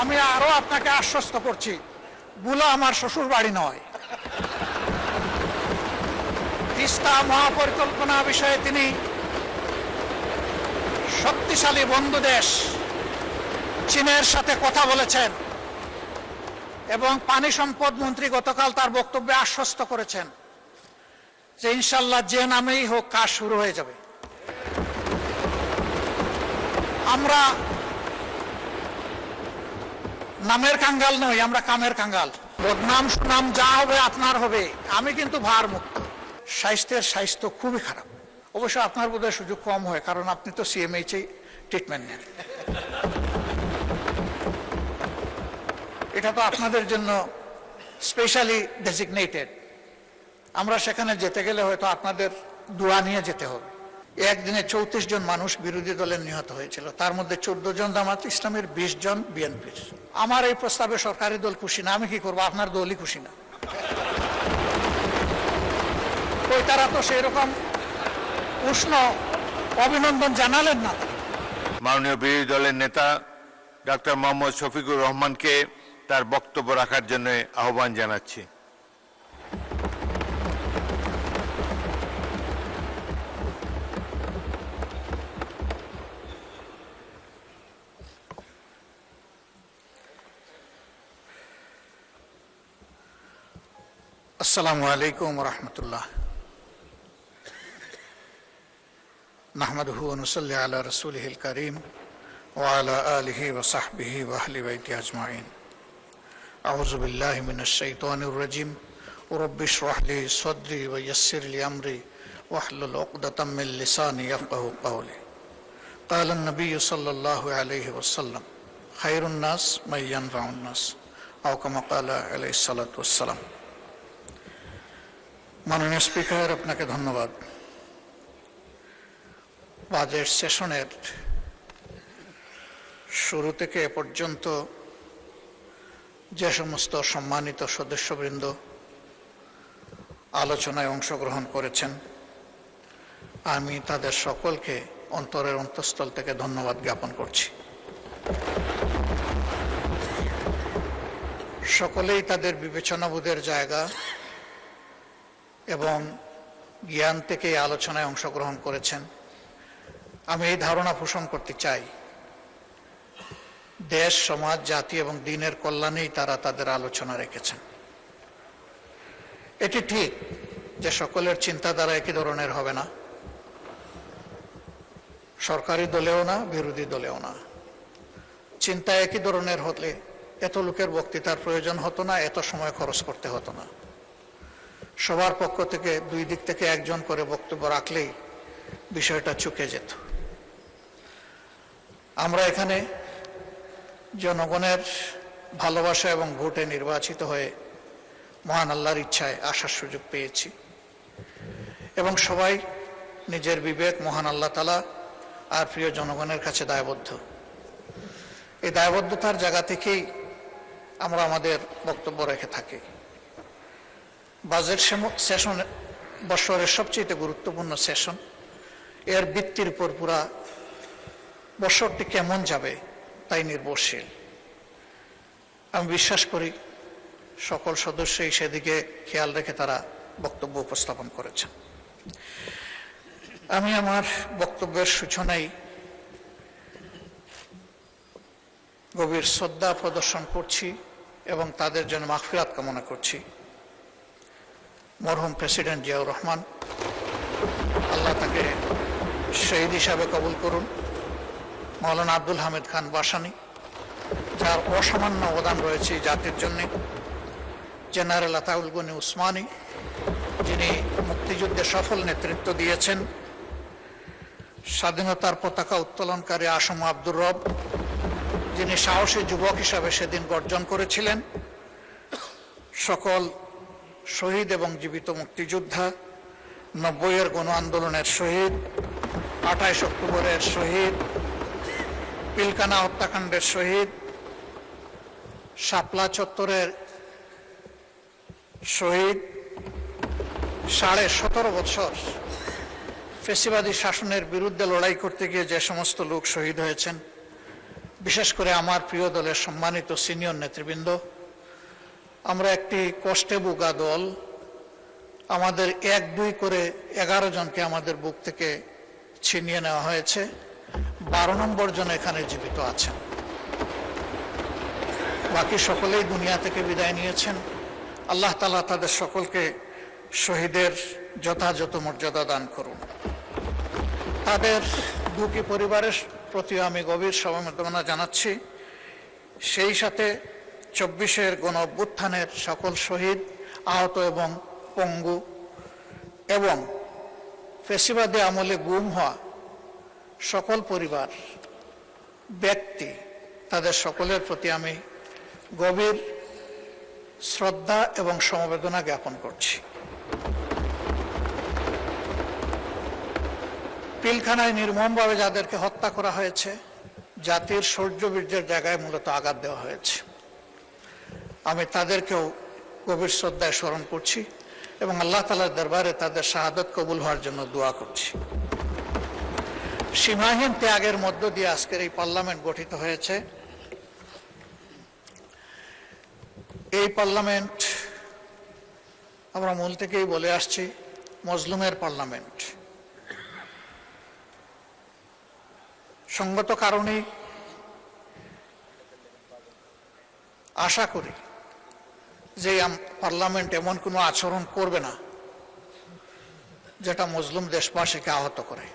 আমি আরো আপনাকে আশ্বস্ত করছি, বুলা আমার শ্বশুর বাড়ি নয়। তিস্তা মহাপরিকল্পনা বিষয়ে তিনি শক্তিশালী বন্ধু দেশ চীনের সাথে কথা বলেছেন এবং পানি সম্পদ মন্ত্রী গতকাল তার বক্তব্যে আশ্বস্ত করেছেন যে ইনশাল্লাহ যে নামেই হোক কাজ শুরু হয়ে যাবে। আমরা নামের কাঙ্গাল নই, আমরা কামের কাঙ্গাল। বদনাম সুনাম যা হবে আপনার হবে, আমি কিন্তু ভার মুক্ত। স্বাস্থ্য খুবই খারাপ। অবশ্য আপনার বোধহয় সুযোগ কম হয়, কারণ আপনি তো সিএমএইচ ট্রিটমেন্ট নেন। এটা তো আপনাদের জন্য স্পেশালি ডেজিগনেটেড। আমরা সেখানে যেতে গেলে হয়তো আপনাদের দোয়া নিয়ে যেতে হবে। একদিনে 34 জন মানুষ বিরোধী দলের নিহত হয়েছিল, তার মধ্যে 14 জন জামাত ইসলামের, 20 জন বিএনপির। আমার এই প্রস্তাবে সরকারি দল খুশি না, আমি কি করবো? আপনার দলই খুশি না। ওই তারা তো সেই রকম উষ্ণ অভিনন্দন জানালেন না। মাননীয় বিরোধী দলের নেতা ডক্টর মোহাম্মদ শফিকুর রহমানকে তার বক্তব্য রাখার জন্য আহ্বান জানাচ্ছি। আসসালামু আলাইকুম ওয়া রাহমাতুল্লাহ। নাহমাদুহু ওয়া নুসাল্লি আলা রাসূলিহিল কারীম ওয়া আলা আলিহি ওয়া সাহবিহি ওয়া আহলি বাইতিহি আজমাইন। আউযু বিল্লাহি মিনাশ শাইতানির রাজীম। রাব্বি ইশরাহ লি সাদরি ওয়া ইয়াসসির লি আমরি ওয়াহলুল উকদাতাম মিন লিসানি ইয়াফকাহু কাওলি। ক্বালা আন-নাবিয়্যু সাল্লাল্লাহু আলাইহি ওয়াসাল্লাম খায়রুন নাস মান ইয়ানফাউন নাস আও কামা ক্বালা আলাইহিস সালাতু ওয়াস সালাম। মাননীয় স্পিকার, আপনাকে ধন্যবাদ। বাজেট সেশনের শুরু থেকে এ পর্যন্ত যে সমস্ত সম্মানিত সদস্যবৃন্দ আলোচনায় অংশগ্রহণ করেছেন, আমি তাদের সকলকে অন্তরের অন্তঃস্থল থেকে ধন্যবাদ জ্ঞাপন করছি। সকলেই তাদের বিবেচনাবোধের জায়গা এবং জ্ঞান থেকে এই আলোচনায় অংশগ্রহণ করেছেন। আমি এই ধারণা পোষণ করতে চাই, দেশ, সমাজ, জাতি এবং দিনের কল্যাণেই তারা তাদের আলোচনা রেখেছেন। এটি ঠিক যে সকলের চিন্তাধারা একই ধরনের হবে না, সরকারি দলেও না, বিরোধী দলেও না। চিন্তা একই ধরনের হলে এত লোকের বক্তৃতার প্রয়োজন হতো না, এত সময় খরচ করতে হতো না। সবার পক্ষ থেকে দুই দিক থেকে একজন করে বক্তব্য রাখলেই বিষয়টা চুকে যেত। আমরা এখানে জনগণের ভালোবাসা এবং ভোটে নির্বাচিত হয়ে মহান আল্লাহর ইচ্ছায় আসার সুযোগ পেয়েছি এবং সবাই নিজের বিবেক, মহান আল্লাহ তাআলা আর প্রিয় জনগণের কাছে দায়বদ্ধ। এই দায়বদ্ধতার জায়গা থেকেই আমরা আমাদের বক্তব্য রেখে থাকি। বাজেট সেশন বছরের সবচেয়ে গুরুত্বপূর্ণ সেশন। এর ভিত্তির উপর পুরা বছরটি কেমন যাবে তাই নির্ভরশীল। আমি বিশ্বাস করি সকল সদস্যই সেদিকে খেয়াল রেখে তারা বক্তব্য উপস্থাপন করেছেন। আমি আমার বক্তব্যের সূচনায় গভীর শ্রদ্ধা প্রদর্শন করছি এবং তাদের জন্য মাগফিরাত কামনা করছি। মরহুম প্রেসিডেন্ট জিয়াউর রহমান, আল্লাহ তাকে শহীদ হিসাবে কবুল করুন। মাওলানা আব্দুল হামিদ খান বাসানী, যার অসামান্য অবদান রয়েছে জাতির জন্য। জেনারেল আতাউল গনি উসমানী, যিনি মুক্তিযুদ্ধে সফল নেতৃত্ব দিয়েছেন। স্বাধীনতার পতাকা উত্তোলনকারী আসম আব্দুর রব, যিনি সাহসী যুবক হিসাবে সেদিন গর্জন করেছিলেন। সকল শহীদ এবং জীবিত মুক্তিযোদ্ধা, 90-এর গণ আন্দোলনের শহীদ, 28 অক্টোবরের শহীদ, পিলকানা হত্যাকাণ্ডের শহীদ, শাপলা চত্বরের শহীদ, 17.5 বছর ফ্যাসিবাদী শাসনের বিরুদ্ধে লড়াই করতে গিয়ে যে সমস্ত লোক শহীদ হয়েছেন, বিশেষ করে আমার প্রিয় দলের সম্মানিত সিনিয়র নেতৃবৃন্দ, আমরা একটি কষ্টে ভোগা দল। আমাদের 1-2 করে 11 জনকে আমাদের বুক থেকে ছিনিয়ে নেওয়া হয়েছে। 12 নম্বর জন এখানে জীবিত আছেন, বাকি সকলেই দুনিয়া থেকে বিদায় নিয়েছেন। আল্লাহ তাআলা তাদের সকলকে শহীদের যথাযথ মর্যাদা দান করুন। তাদের দুঃখী পরিবারের প্রতি আমি গভীর সমবেদনা জানাচ্ছি। সেই সাথে 24-এর গণ অভ্যুত্থানের সকল শহীদ, আহত এবং পঙ্গু এবং ফ্যাসিবাদী আমলে গুম হওয়া সকল পরিবার, ব্যক্তি, তাদের সকলের প্রতি আমি গভীর শ্রদ্ধা এবং সমবেদনা জ্ঞাপন করছি। পিলখানায় নির্মমভাবে যাদেরকে হত্যা করা হয়েছে, জাতির শৌর্যবীর্যের জায়গায় মূলত আঘাত দেওয়া হয়েছে, আমি তাদেরকেও গভীর শ্রদ্ধায় স্মরণ করছি এবং আল্লাহ তাআলার দরবারে তাদের শাহাদাত কবুল হওয়ার জন্য দোয়া করছি। সীমাহীন ত্যাগের মধ্য দিয়ে আজকের এই পার্লামেন্ট গঠিত হয়েছে। এই পার্লামেন্ট আমরা মূল থেকেই বলে আসছি মজলুমের পার্লামেন্ট। সঙ্গত কারণেই আশা করি যে পার্লামেন্ট এমন কোনো আচরণ করবে না যেটা মজলুম দেশবাসীকে আহত করে।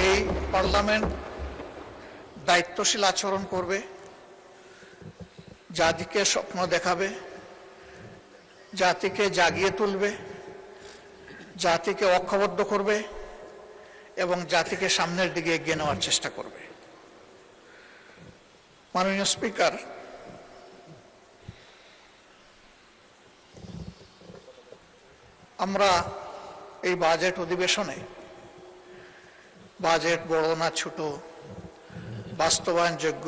এই পার্লামেন্ট দায়িত্বশীল আচরণ করবে, জাতিকে স্বপ্ন দেখাবে, জাতিকে জাগিয়ে তুলবে, জাতিকে ঐক্যবদ্ধ করবে এবং জাতিকে সামনের দিকে এগিয়ে নেওয়ার চেষ্টা করবে। মাননীয় স্পিকার, আমরা এই বাজেট অধিবেশনে বাজেট বড় না ছোট, বাস্তবায়নযোগ্য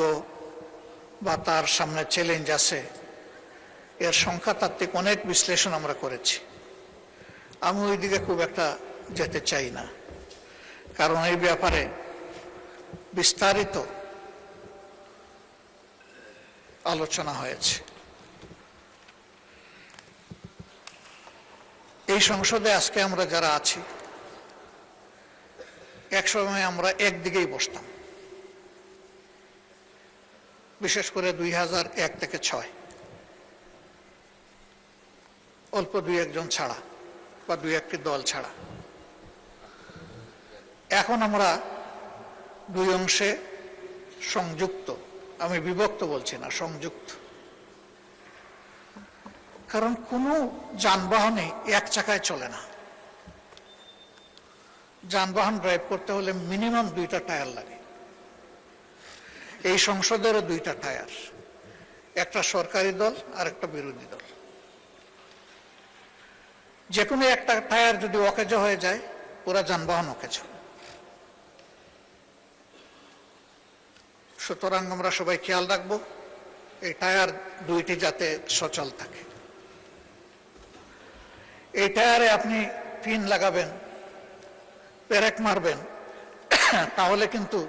বা তার সামনে চ্যালেঞ্জ আছে, এর সংখ্যাতাত্ত্বিক অনেক বিশ্লেষণ আমরা করেছি। আমি ওই দিকে খুব একটা যেতে চাই না, কারণ এই ব্যাপারে বিস্তারিত আলোচনা হয়েছে। এই সংসদে আজকে আমরা যারা আছি, একসময় আমরা একদিকেই বসতাম, বিশেষ করে 2001 থেকে 6, অল্প 2-1 জন ছাড়া বা 2-1টি দল ছাড়া। এখন আমরা 2 অংশে সংযুক্ত, আমি বিভক্ত বলছি না, সংযুক্ত। কারণ কোনো যানবাহনে এক চাকায় চলে না। যানবাহন ড্রাইভ করতে হলে মিনিমাম 2টা টায়ার লাগে। এই সংসদেরও 2টা টায়ার, একটা সরকারি দল আর একটা বিরোধী দল। যে কোনো একটা টায়ার যদি অকেজ হয়ে যায়, পুরা যানবাহন অকেজ। সুতরাং আমরা সবাই খেয়াল রাখবো এই টায়ার 2টি যাতে সচল থাকে। এই টায়ারে আপনি পিন লাগাবেন, পেরেক মারবেন, তাহলে কিন্তু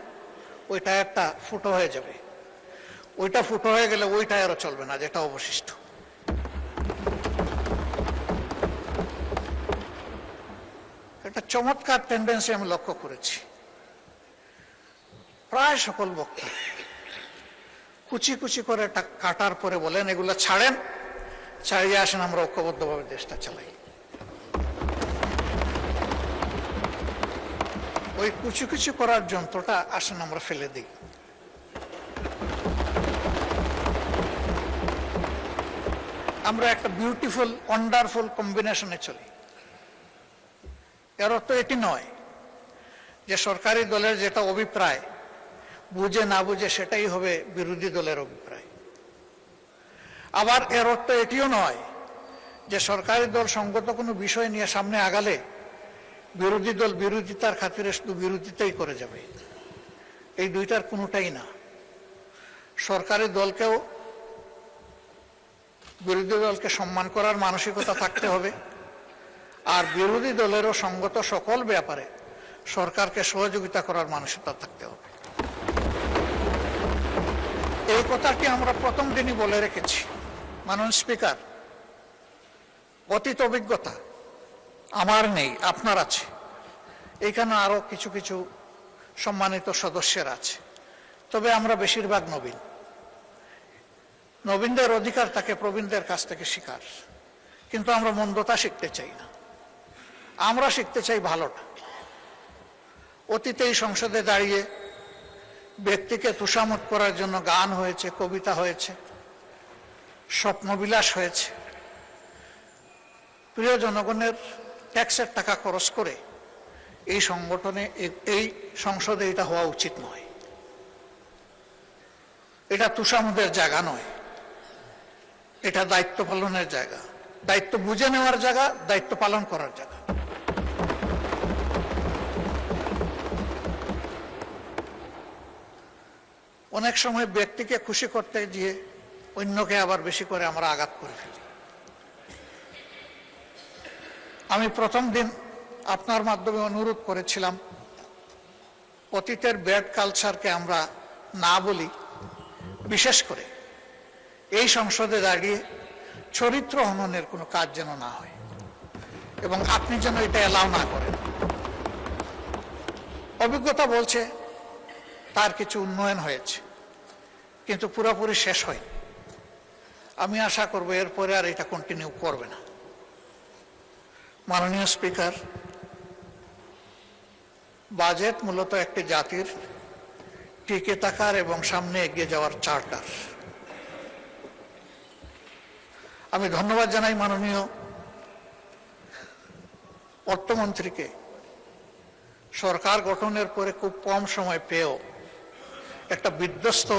ওই টায়ারটা ফুটো হয়ে যাবে। ওইটা ফুটো হয়ে গেলে ওই টায়ারও চলবে না, যেটা অবশিষ্ট। একটা চমৎকার টেন্ডেন্সি আমি লক্ষ্য করেছি। প্রায় সকল বক্তা কুচি কুচি করে কাটার পরে বলেন, এগুলো ছাড়েন, ছাড়িয়ে আসেন, আমরা ঐক্যবদ্ধভাবে দেশটা চালাই। ওই কুচি কুচি করার যন্ত্রটা আসেন আমরা ফেলে দিই। আমরা একটা বিউটিফুল ওয়ান্ডারফুল কম্বিনেশনে চলি। এর অর্থ এটি নয় যে সরকারি দলের যেটা অভিপ্রায়, বুঝে না বুঝে সেটাই হবে বিরোধী দলের অভিপ্রায়। আবার এর অর্থ এটিও নয় যে সরকারি দল সঙ্গত কোনো বিষয় নিয়ে সামনে আগালে বিরোধী দল বিরোধিতার খাতিরে শুধু বিরোধিতাই করে যাবে। এই দুইটার কোনোটাই না। সরকারি দলকেও বিরোধী দলকে সম্মান করার মানসিকতা থাকতে হবে, আর বিরোধী দলেরও সঙ্গত সকল ব্যাপারে সরকারকে সহযোগিতা করার মানসিকতা থাকতে হবে। এই কথাটি আমরা প্রথম দিনই বলে রেখেছি। মাননীয় স্পিকার, অতীত অভিজ্ঞতা আমার নেই, আপনার আছে। এখানে আরো কিছু কিছু সম্মানিত সদস্যের আছে, তবে আমরা বেশিরভাগ নবীন। নবীনদের অধিকার থাকে প্রবীণদের কাছ থেকে শিকার, কিন্তু আমরা মন্দতা শিখতে চাই না, আমরা শিখতে চাই ভালোটা। অতীতে এই সংসদে দাঁড়িয়ে ব্যক্তিকে তুষামত করার জন্য গান হয়েছে, কবিতা হয়েছে, স্বপ্নবিলাস হয়েছে। প্রিয় জনগণের ট্যাক্সের টাকা খরচ করে এই সংগঠনে, এই সংসদে এটা হওয়া উচিত নয়। এটা তুষামতের জায়গা নয়, এটা দায়িত্ব পালনের জায়গা, দায়িত্ব বুঝে নেওয়ার জায়গা, দায়িত্ব পালন করার জায়গা। অনেক সময় ব্যক্তিকে খুশি করতে গিয়ে অন্যকে আবার বেশি করে আমরা আঘাত করে ফেলি। আমি প্রথম দিন আপনার মাধ্যমে অনুরোধ করেছিলাম অতীতের ব্যাড কালচারকে আমরা না বলি, বিশেষ করে এই সংসদে দাঁড়িয়ে চরিত্র হননের কোনো কাজ যেন না হয়, এবং আপনি যেন এটা এলাও না করেন। অভিজ্ঞতা বলছে তার কিছু উন্নয়ন হয়েছে, কিন্তু পুরোপুরি শেষ হয়নি। আমি আশা করব এরপরে আর এটা কন্টিনিউ করবে না। মাননীয় স্পিকার, বাজেট মূলত একটি জাতির টিকে থাকার এবং সামনে এগিয়ে যাওয়ার চার্টার। আমি ধন্যবাদ জানাই মাননীয় অর্থমন্ত্রীকে, সরকার গঠনের পরে খুব কম সময় পেয়েও একটা বিধ্বস্ত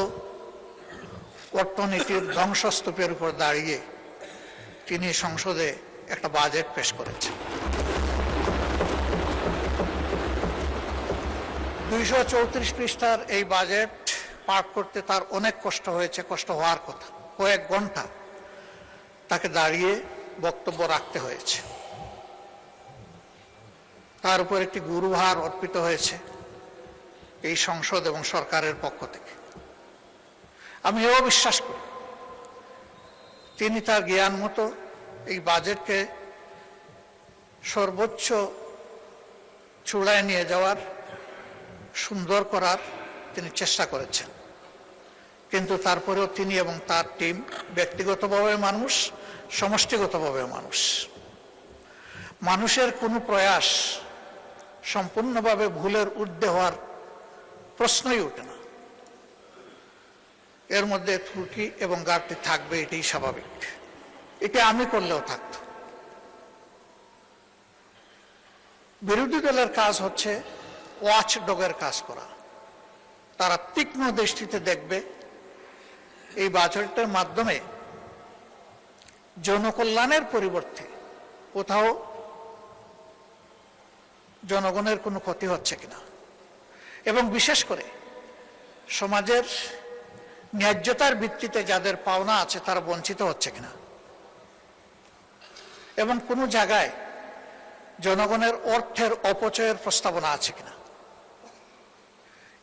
অর্থনীতির ধ্বংসস্তূপের উপর দাঁড়িয়ে তিনি সংসদে একটা বাজেট পেশ করেছেন। 234 পৃষ্ঠার এই বাজেট পাঠ করতে তার অনেক কষ্ট হয়েছে, কষ্ট হওয়ার কথা। কয়েক ঘন্টা তাকে দাঁড়িয়ে বক্তব্য রাখতে হয়েছে। তার উপর একটি গুরুভার অর্পিত হয়েছে এই সংসদ এবং সরকারের পক্ষ থেকে। আমি এও বিশ্বাস করি তিনি তার জ্ঞান মতো এই বাজেটকে সর্বোচ্চ চূড়ায় নিয়ে যাওয়ার, সুন্দর করার তিনি চেষ্টা করেছেন। কিন্তু তারপরেও তিনি এবং তার টিম ব্যক্তিগতভাবে মানুষ, সমষ্টিগতভাবে মানুষ। মানুষের কোনো প্রয়াস সম্পূর্ণভাবে ভুলের ঊর্ধ্বে হওয়ার প্রশ্নই ওঠে না। এর মধ্যে ত্রুটি এবং ঘাটতি থাকবে, এটাই স্বাভাবিক। এটা আমি করলেও থাকত। বিরোধী দলের কাজ হচ্ছে ওয়াচ ডগের কাজ করা। তারা তীক্ষ্ণ দৃষ্টিতে দেখবে এই বাজেটের মাধ্যমে জনকল্যাণের পরিবর্তে কোথাও জনগণের কোনো ক্ষতি হচ্ছে কিনা, এবং বিশেষ করে সমাজের ন্যায্যতার ভিত্তিতে যাদের পাওনা আছে তারা বঞ্চিত হচ্ছে কিনা, এবং কোনো জায়গায় জনগণের অর্থের অপচয়ের প্রস্তাবনা আছে কিনা,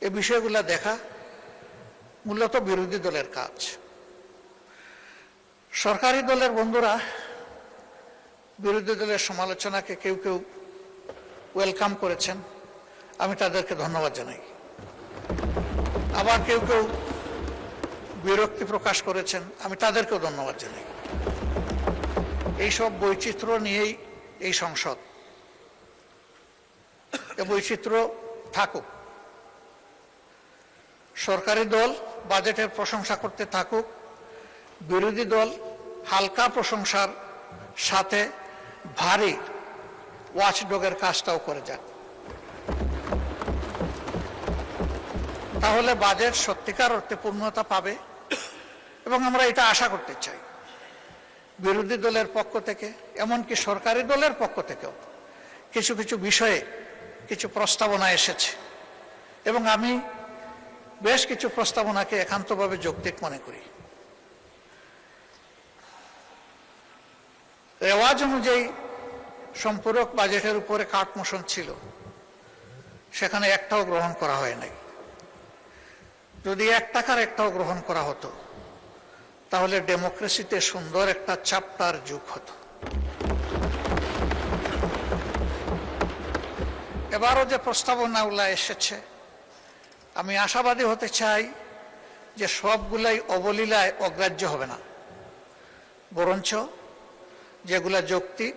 এই বিষয়গুলো দেখা মূলত বিরোধী দলের কাজ। সরকারি দলের বন্ধুরা বিরোধী দলের সমালোচনাকে কেউ কেউ ওয়েলকাম করেছেন, আমি তাদেরকে ধন্যবাদ জানাই। আবার কেউ কেউ বিরক্তি প্রকাশ করেছেন, আমি তাদেরকেও ধন্যবাদ জানাই। এইসব বৈচিত্র্য নিয়েই এই সংসদ, এই বৈচিত্র্য থাকুক। সরকারি দল বাজেটের প্রশংসা করতে থাকুক, বিরোধী দল হালকা প্রশংসার সাথে ভারী ওয়াচডগের কাজটাও করে যাক। তাহলে বাজেট সত্যিকার অর্থে পূর্ণতা পাবে, এবং আমরা এটা আশা করতে চাই। বিরোধী দলের পক্ষ থেকে, এমনকি সরকারি দলের পক্ষ থেকেও কিছু কিছু বিষয়ে কিছু প্রস্তাবনা এসেছে, এবং আমি বেশ কিছু প্রস্তাবনাকে একান্তভাবে যৌক্তিক মনে করি। রেওয়াজ অনুযায়ী সম্পূরক বাজেটের উপরে কাট মোশন ছিল, সেখানে একটাও গ্রহণ করা হয় নাই। যদি 1 টাকার একটাও গ্রহণ করা হতো তাহলে ডেমোক্রেসিতে সুন্দর একটা চ্যাপ্টার যোগ হতো। এবারও যে প্রস্তাবনাগুলো এসেছে, আমি আশাবাদী হতে চাই যে সবগুলাই অবলীলায় অগ্রাহ্য হবে না, বরঞ্চ যেগুলা যৌক্তিক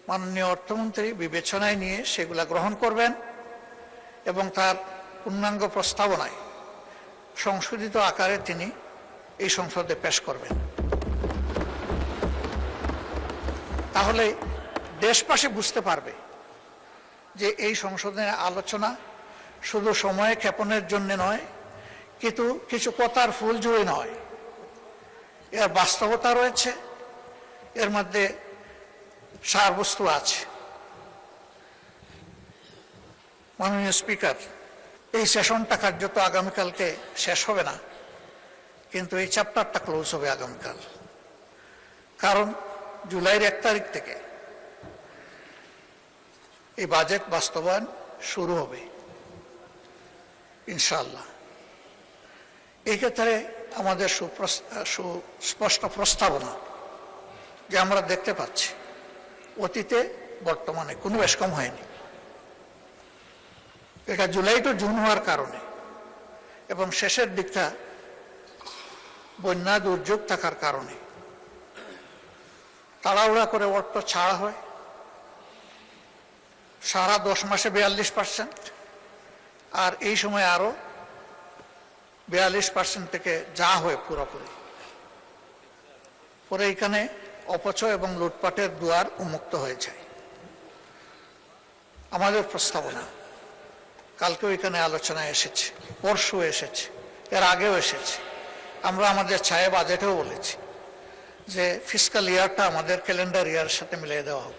মাননীয় অর্থমন্ত্রী বিবেচনায় নিয়ে সেগুলা গ্রহণ করবেন এবং তার পূর্ণাঙ্গ প্রস্তাবনায় সংশোধিত আকারে তিনি এই সংসদে পেশ করবেন। তাহলে দেশবাসী বুঝতে পারবে যে এই সংশোধনের আলোচনা শুধু সময় ক্ষেপণের জন্য নয়, কিন্তু কিছু কথার ফুল জুড়ে নয়, এর বাস্তবতা রয়েছে, এর মধ্যে সারবস্তু আছে। মাননীয় স্পিকার, এই সেশনটা কার্যত আগামীকালকে শেষ হবে না, কিন্তু এই চ্যাপ্টারটা ক্লোজ হবে আগামীকাল। কারণ জুলাইয়ের 1 তারিখ থেকে এই বাজেট বাস্তবায়ন শুরু হবে ইনশাআল্লাহ। এই ক্ষেত্রে আমাদের সুস্পষ্ট প্রস্তাবনা যে আমরা দেখতে পাচ্ছি অতীতে বর্তমানে কোনো বেশ কম হয়নি। এটা জুলাই টু জুন হওয়ার কারণে এবং শেষের দিকটা বন্যা দুর্যোগ থাকার কারণে তাড়াহুড়া করে অর্থ ছাড়া হয়। সারা 10 মাসে 42%, আর এই সময় আরো 42% থেকে যা হয় পুরোপুরি। পরে এখানে অপচয় এবং লুটপাটের দুয়ার উন্মুক্ত হয়ে যায়। আমাদের প্রস্তাবনা কালকেও এখানে আলোচনায় এসেছে, পরশু এসেছে, এর আগেও এসেছে। আমরা আমাদের ছায়া বাজেটেও বলেছি যে ফিসকাল ইয়ারটা আমাদের ক্যালেন্ডার ইয়ারের সাথে মিলিয়ে দেওয়া হোক,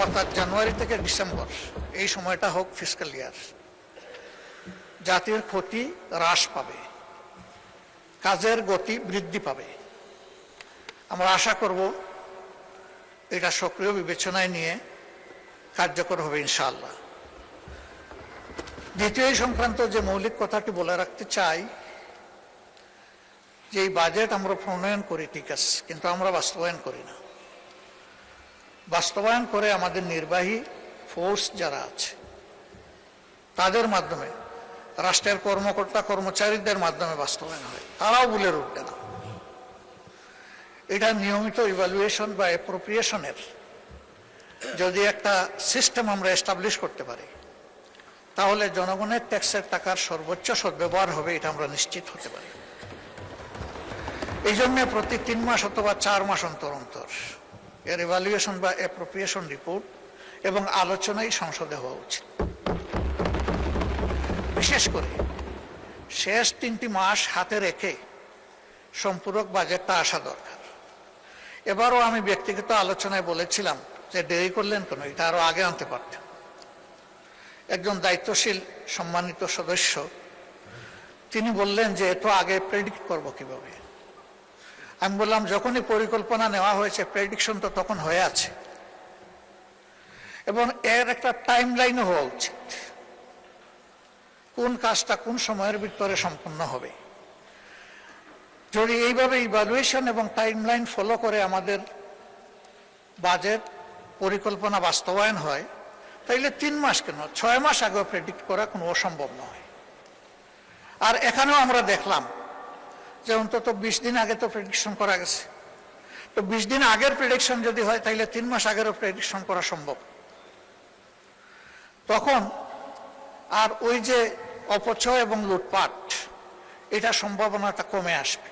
অর্থাৎ জানুয়ারি থেকে ডিসেম্বর এই সময়টা হোক ফিসকাল ইয়ার। জাতির ক্ষতি হ্রাস পাবে, কাজের গতি বৃদ্ধি পাবে। আমরা আশা করব এটা সক্রিয় বিবেচনায় নিয়ে কার্যকর হবে ইনশাআল্লাহ। দ্বিতীয় সংক্রান্ত যে মৌলিক কথাটি বলে রাখতে চাই, যে এই বাজেট আমরা প্রণয়ন করি ঠিক আছে, কিন্তু আমরা বাস্তবায়ন করি না। বাস্তবায়ন করে আমাদের নির্বাহী ফোর্স যারা আছে তাদের মাধ্যমে, রাষ্ট্রের কর্মকর্তা কর্মচারীদের মাধ্যমে বাস্তবায়ন হয়, তারাও ভুলে উঠবে না। এটা নিয়মিত ইভ্যালুয়েশন বা অ্যাপ্রোপ্রিয়েশনের যদি একটা সিস্টেম আমরা এস্টাবলিশ করতে পারি, তাহলে জনগণের ট্যাক্সের টাকার সর্বোচ্চ সদ্ব্যবহার হবে, এটা আমরা নিশ্চিত হতে পারি। এই জন্য প্রতি 3 মাস অথবা 4 মাস অন্তর অন্তর এর ইভ্যালুয়েশন বা অ্যাপ্রোপ্রিয়েশন রিপোর্ট এবং আলোচনাই সংসদে হওয়া উচিত। বিশেষ করে শেষ 3টি মাস হাতে রেখে সম্পূরক বাজেটটা আসা দরকার। এবারও আমি ব্যক্তিগত আলোচনায় বলেছিলাম যে দেরি করলেন কেন, এটা আরো আগে আনতে পারতেন। একজন দায়িত্বশীল সম্মানিত সদস্য তিনি বললেন যে এত আগে প্রেডিক্ট করব কিভাবে। আমি বললাম যখনই পরিকল্পনা নেওয়া হয়েছে প্রেডিকশন তো তখন হয়ে আছে, এবং এর একটা টাইম লাইনও হওয়া উচিত, কোন কাজটা কোন সময়ের ভিতরে সম্পন্ন হবে। যদি এইভাবে ইভ্যালুয়েশন এবং টাইম লাইন ফলো করে আমাদের বাজেট পরিকল্পনা বাস্তবায়ন হয়, তাইলে 3 মাস কেন 6 মাস আগেও প্রেডিক্ট করা কোনো অসম্ভব নয়। আর এখানেও আমরা দেখলাম যে অন্তত 20 দিন আগে তো প্রেডিকশন করা গেছে। তো 20 দিন আগের প্রেডিকশন যদি হয় তাইলে 3 মাস আগেরও প্রেডিকশন করা সম্ভব। তখন আর ওই যে অপচয় এবং লুটপাট, এটা সম্ভাবনাটা কমে আসবে।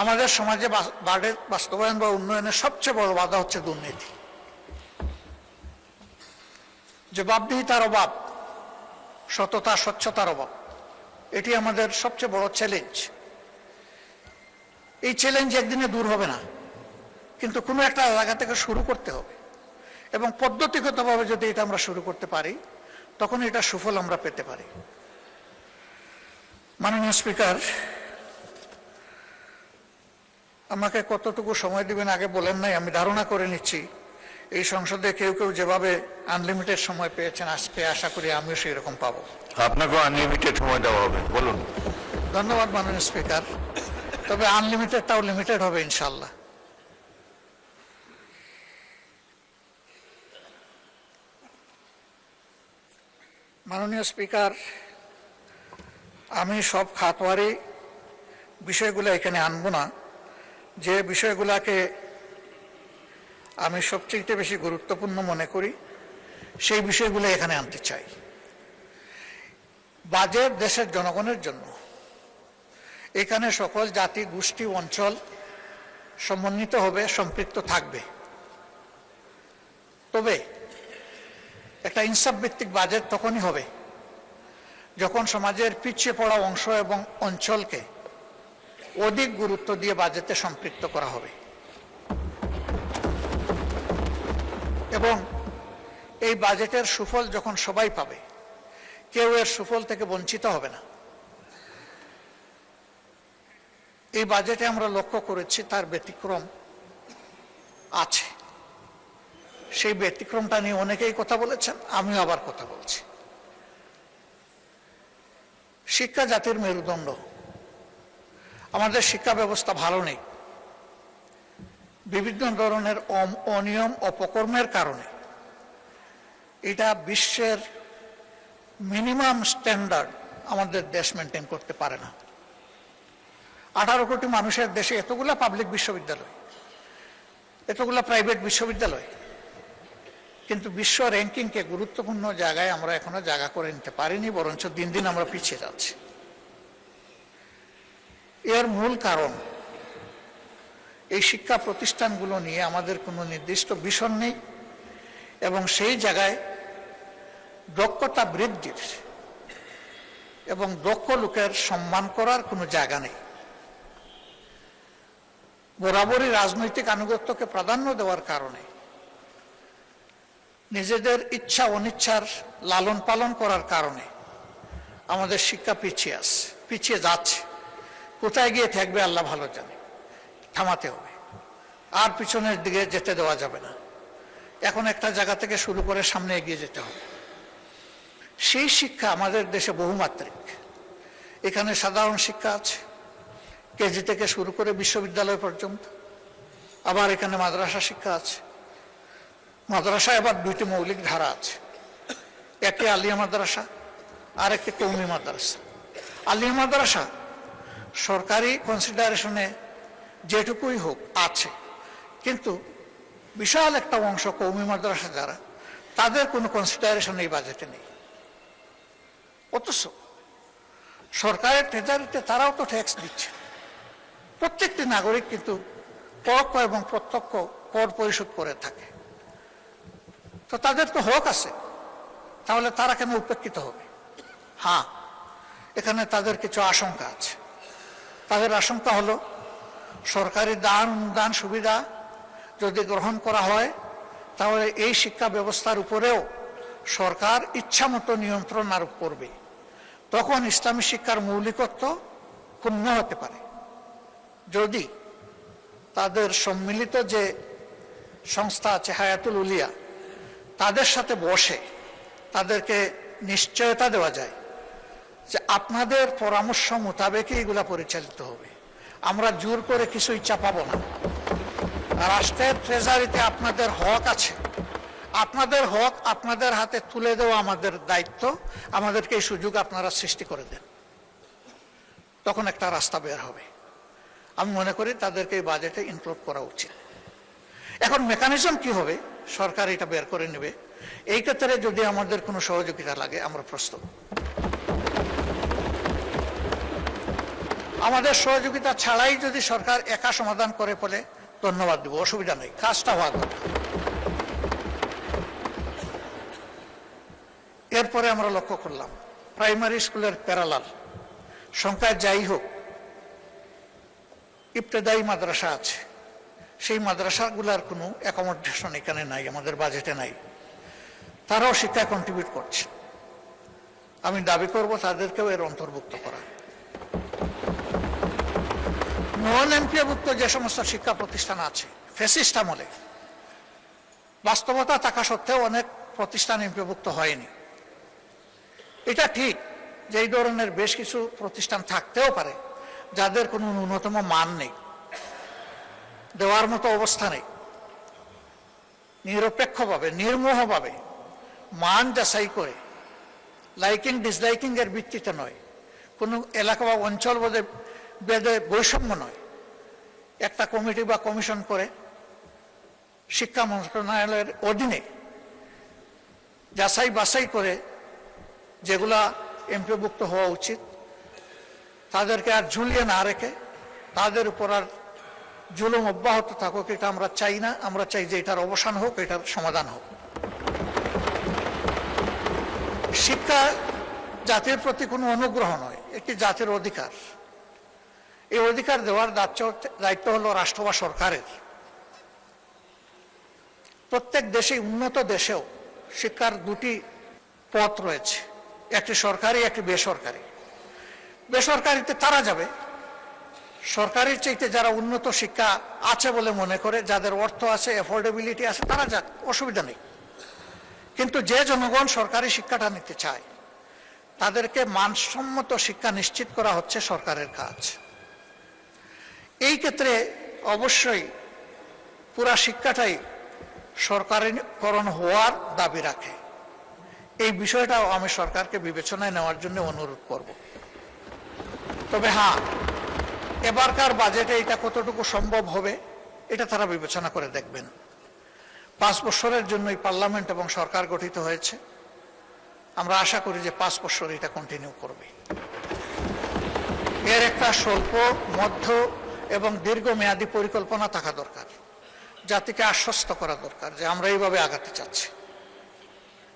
আমাদের সমাজে বাজেট বাস্তবায়ন বা উন্নয়নের সবচেয়ে বড় বাধা হচ্ছে দুর্নীতি, জবাবদিহিতার অভাব, সততা স্বচ্ছতার অভাব। এটি আমাদের সবচেয়ে বড় চ্যালেঞ্জ। এই চ্যালেঞ্জ একদিনে দূর হবে না, কিন্তু কোনো একটা জায়গা থেকে শুরু করতে হবে, এবং পদ্ধতিগতভাবে যদি এটা আমরা শুরু করতে পারি তখন এটা সুফল আমরা পেতে পারি। মাননীয় স্পিকার, আমাকে কতটুকু সময় দিবেন আগে বলেন নাই, আমি ধারণা করে নিচ্ছি এই সংসদে কেউ কেউ যেভাবে আনলিমিটেড সময় পেয়েছেন, আজকে আশা করি আমিও সেই রকম পাবো। আপনাকেও আনলিমিটেড সময় দেওয়া হবে, বলুন। ধন্যবাদ মাননীয় স্পিকার, তবে আনলিমিটেডটাও লিমিটেড হবে ইনশাল্লাহ। মাননীয় স্পিকার, আমি সব খাতওয়ারি বিষয়গুলো এখানে আনবো না। যে বিষয়গুলোকে আমি সবচেয়ে বেশি গুরুত্বপূর্ণ মনে করি সেই বিষয়গুলো এখানে আনতে চাই। বাজেট দেশের জনগণের জন্য। এখানে সকল জাতি, গোষ্ঠী, অঞ্চল সমন্বিত হবে, সম্পৃক্ত থাকবে। তবে একটা ইনসাফ ভিত্তিক বাজেট তখনই হবে যখন সমাজের পিছিয়ে পড়া অংশ এবং অঞ্চলকে অধিক গুরুত্ব দিয়ে বাজেটে সম্পৃক্ত করা হবে এবং এই বাজেটের সুফল যখন সবাই পাবে, কেউ এর সুফল থেকে বঞ্চিত হবে না। এই বাজেটে আমরা লক্ষ্য করেছি তার ব্যতিক্রম আছে। সেই ব্যতিক্রমটা নিয়ে অনেকেই কথা বলেছেন, আমিও আবার কথা বলছি। শিক্ষা জাতির মেরুদণ্ড। আমাদের শিক্ষা ব্যবস্থা ভালো নেই। বিভিন্ন ধরনের অনিয়ম, অপকর্মের কারণে এটা বিশ্বের মিনিমাম স্ট্যান্ডার্ড আমাদের দেশ মেনটেন করতে পারে না। 18 কোটি মানুষের দেশে এতগুলা পাবলিক বিশ্ববিদ্যালয়, এতগুলা প্রাইভেট বিশ্ববিদ্যালয়, কিন্তু বিশ্ব র্যাঙ্কিংকে গুরুত্বপূর্ণ জায়গায় আমরা এখনো জায়গা করে নিতে পারিনি, বরঞ্চ দিন দিন আমরা পিছিয়ে যাচ্ছি। এর মূল কারণ এই শিক্ষা প্রতিষ্ঠানগুলো নিয়ে আমাদের কোনো নির্দিষ্ট ভিশন নেই এবং সেই জায়গায় দক্ষতা বৃদ্ধির এবং দক্ষ লোকের সম্মান করার কোনো জায়গা নেই। বরাবরই রাজনৈতিক আনুগত্যকে প্রাধান্য দেওয়ার কারণে নিজেদের ইচ্ছা অনিচ্ছার লালন পালন করার কারণে আমাদের শিক্ষা পিছিয়ে যাচ্ছে। কোথায় গিয়ে থাকবে আল্লাহ ভালো জানে। থামাতে হবে, আর পিছনের দিকে যেতে দেওয়া যাবে না। এখন একটা জায়গা থেকে শুরু করে সামনে এগিয়ে যেতে হবে। সেই শিক্ষা আমাদের দেশে বহুমাত্রিক। এখানে সাধারণ শিক্ষা আছে, কেজি থেকে শুরু করে বিশ্ববিদ্যালয় পর্যন্ত। আবার এখানে মাদ্রাসা শিক্ষা আছে। মাদ্রাসায় আবার 2টি মৌলিক ধারা আছে, একটি আলিয়া মাদ্রাসা আর একটি কওমি মাদ্রাসা। আলিয়া মাদ্রাসা সরকারি কনসিডারেশনে যেটুকুই হোক আছে, কিন্তু বিশাল একটা অংশ কওমি মাদ্রাসা যারা, তাদের কোনো কনসিডারেশন এই বাজেটে নেই। অথচ সরকারের ট্রেজারিতে তারাও তো ট্যাক্স দিচ্ছে। প্রত্যেকটি নাগরিক কিন্তু পরোক্ষ এবং প্রত্যক্ষ কর পরিশোধ করে থাকে। তো তাদের তো হক আছে, তাহলে তারা কেন উপেক্ষিত হবে? হ্যাঁ, এখানে তাদের কিছু আশঙ্কা আছে। তাদের আশঙ্কা হলো সরকারি দান অনুদান সুবিধা যদি গ্রহণ করা হয়, তাহলে এই শিক্ষা ব্যবস্থার উপরেও সরকার ইচ্ছামতো নিয়ন্ত্রণ আরোপ করবে। তখন ইসলামী শিক্ষার মৌলিকত্ব ক্ষুণ্ণ হতে পারে। যদি তাদের সম্মিলিত যে সংস্থা আছে হায়াতুল উলিয়া, তাদের সাথে বসে তাদেরকে নিশ্চয়তা দেওয়া যায় যে আপনাদের পরামর্শ মোতাবেকই এগুলা পরিচালিত হবে, আমরা জোর করে কিছু ইচ্ছা পাবো না। রাষ্ট্রের ট্রেজারিতে আপনাদের হক আছে, আপনাদের হক আপনাদের হাতে তুলে দেওয়া আমাদের দায়িত্ব। আমাদেরকে এই সুযোগ আপনারা সৃষ্টি করে দেন, তখন একটা রাস্তা বের হবে। আমি মনে করি তাদেরকে এই বাজেটে ইনক্লুড করা উচিত। এখন মেকানিজম কি হবে, সরকার এটা বের করে নেবে। এই ক্ষেত্রে যদি আমাদের কোনো সহযোগিতা লাগে, আমরা প্রস্তুত। আমাদের সহযোগিতা ছাড়াই যদি সরকার একা সমাধান করে বলে, ধন্যবাদ দেব, অসুবিধা নেই, কাজটা হওয়া দরকার। এরপরে আমরা লক্ষ্য করলাম প্রাইমারি স্কুলের প্যারালাল সংখ্যায় যাই হোক, ইবতেদায়ী মাদ্রাসা আছে, সেই মাদ্রাসাগুলার কোনো অ্যাকোমোডেশন এখানে নাই, আমাদের বাজেটে নাই। তারাও শিক্ষায় কন্ট্রিবিউট করছে। আমি দাবি করব তাদেরকেও এর অন্তর্ভুক্ত করা। নন এমপিওভুক্ত যে সমস্ত শিক্ষা প্রতিষ্ঠান আছে, ফ্যাসিস্ট আমলে বাস্তবতা থাকা সত্ত্বেও অনেক প্রতিষ্ঠান এমপিওভুক্ত হয়নি। এটা ঠিক যে এই ধরনের বেশ কিছু প্রতিষ্ঠান থাকতেও পারে যাদের কোনো ন্যূনতম মান নেই, দেওয়ার মতো অবস্থা নেই। নিরপেক্ষভাবে, নির্মোহভাবে মান যাচাই করে, লাইকিং ডিসলাইকিং এর ভিত্তিতে নয়, কোনো এলাকা বা অঞ্চল বেদে বৈষম্য নয়, একটা কমিটি বা কমিশন করে শিক্ষা মন্ত্রণালয়ের অধীনে যাচাই বাছাই করে যেগুলা এমপিওভুক্ত হওয়া উচিত তাদেরকে আর ঝুলিয়ে না রেখে তাদের উপর আর জুলুম অব্যাহত থাকুক, এটা আমরা চাই না। আমরা চাই যে এটার অবসান হোক, এটার সমাধান হোক। শিক্ষা জাতির প্রতি কোনো অনুগ্রহ নয়, একটি জাতির অধিকার। এই অধিকার দেওয়ার দায়িত্ব হলো রাষ্ট্র বা সরকারের। প্রত্যেক দেশে, উন্নত দেশেও শিক্ষার দুটি পথ রয়েছে, একটি সরকারি, একটি বেসরকারি। বেসরকারিতে তারা যাবে, সরকারির চাইতে যারা উন্নত শিক্ষা আছে বলে মনে করে, যাদের অর্থ আছে, অ্যাফোর্ডেবিলিটি আছে, তারা যাক, অসুবিধা নেই। কিন্তু যে জনগণ সরকারি শিক্ষাটা নিতে চায় তাদেরকে মানসম্মত শিক্ষা নিশ্চিত করা হচ্ছে সরকারের কাজ। এই ক্ষেত্রে অবশ্যই পুরা শিক্ষাটাই সরকারিকরণ হওয়ার দাবি রাখে। এই বিষয়টাও আমি সরকারকে বিবেচনায় নেওয়ার জন্য অনুরোধ করব। তবে হ্যাঁ, এবারকার বাজেটে এটা কতটুকু সম্ভব হবে এটা তারা বিবেচনা করে দেখবেন। 5 বছরের জন্যই পার্লামেন্ট এবং সরকার গঠিত হয়েছে। আমরা আশা করি যে 5 বছর এটা কন্টিনিউ করবে। এর একটা স্বল্প, মধ্য এবং দীর্ঘমেয়াদী পরিকল্পনা থাকা দরকার। জাতিকে আশ্বস্ত করা দরকার যে আমরা এইভাবে আগাতে চাচ্ছি।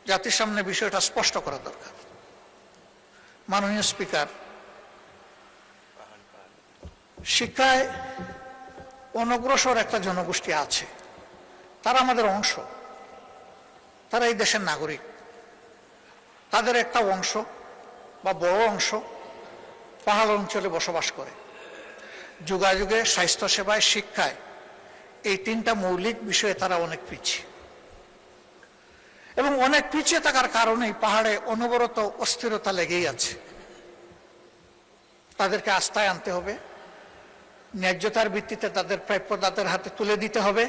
জাতির সামনে বিষয়টা স্পষ্ট করা দরকার। মাননীয় স্পিকার, শিক্ষায় অনগ্রসর একটা জনগোষ্ঠী আছে, তারা আমাদের অংশ, তারা এই দেশের নাগরিক। তাদের একটা অংশ বা বড় অংশ পাহাড় অঞ্চলে বসবাস করে। যোগাযোগে, স্বাস্থ্যসেবায়, শিক্ষায়, এই 3টা মৌলিক বিষয়ে তারা অনেক পিছিয়ে। এবং অনেক পিছিয়ে থাকার কারণেই পাহাড়ে অনবরত অস্থিরতা লেগেই আছে। তাদেরকে আস্থায় আনতে হবে, ন্যায্যতার ভিত্তিতে তাদের প্রাপ্য তাদের হাতে তুলে দিতে হবে,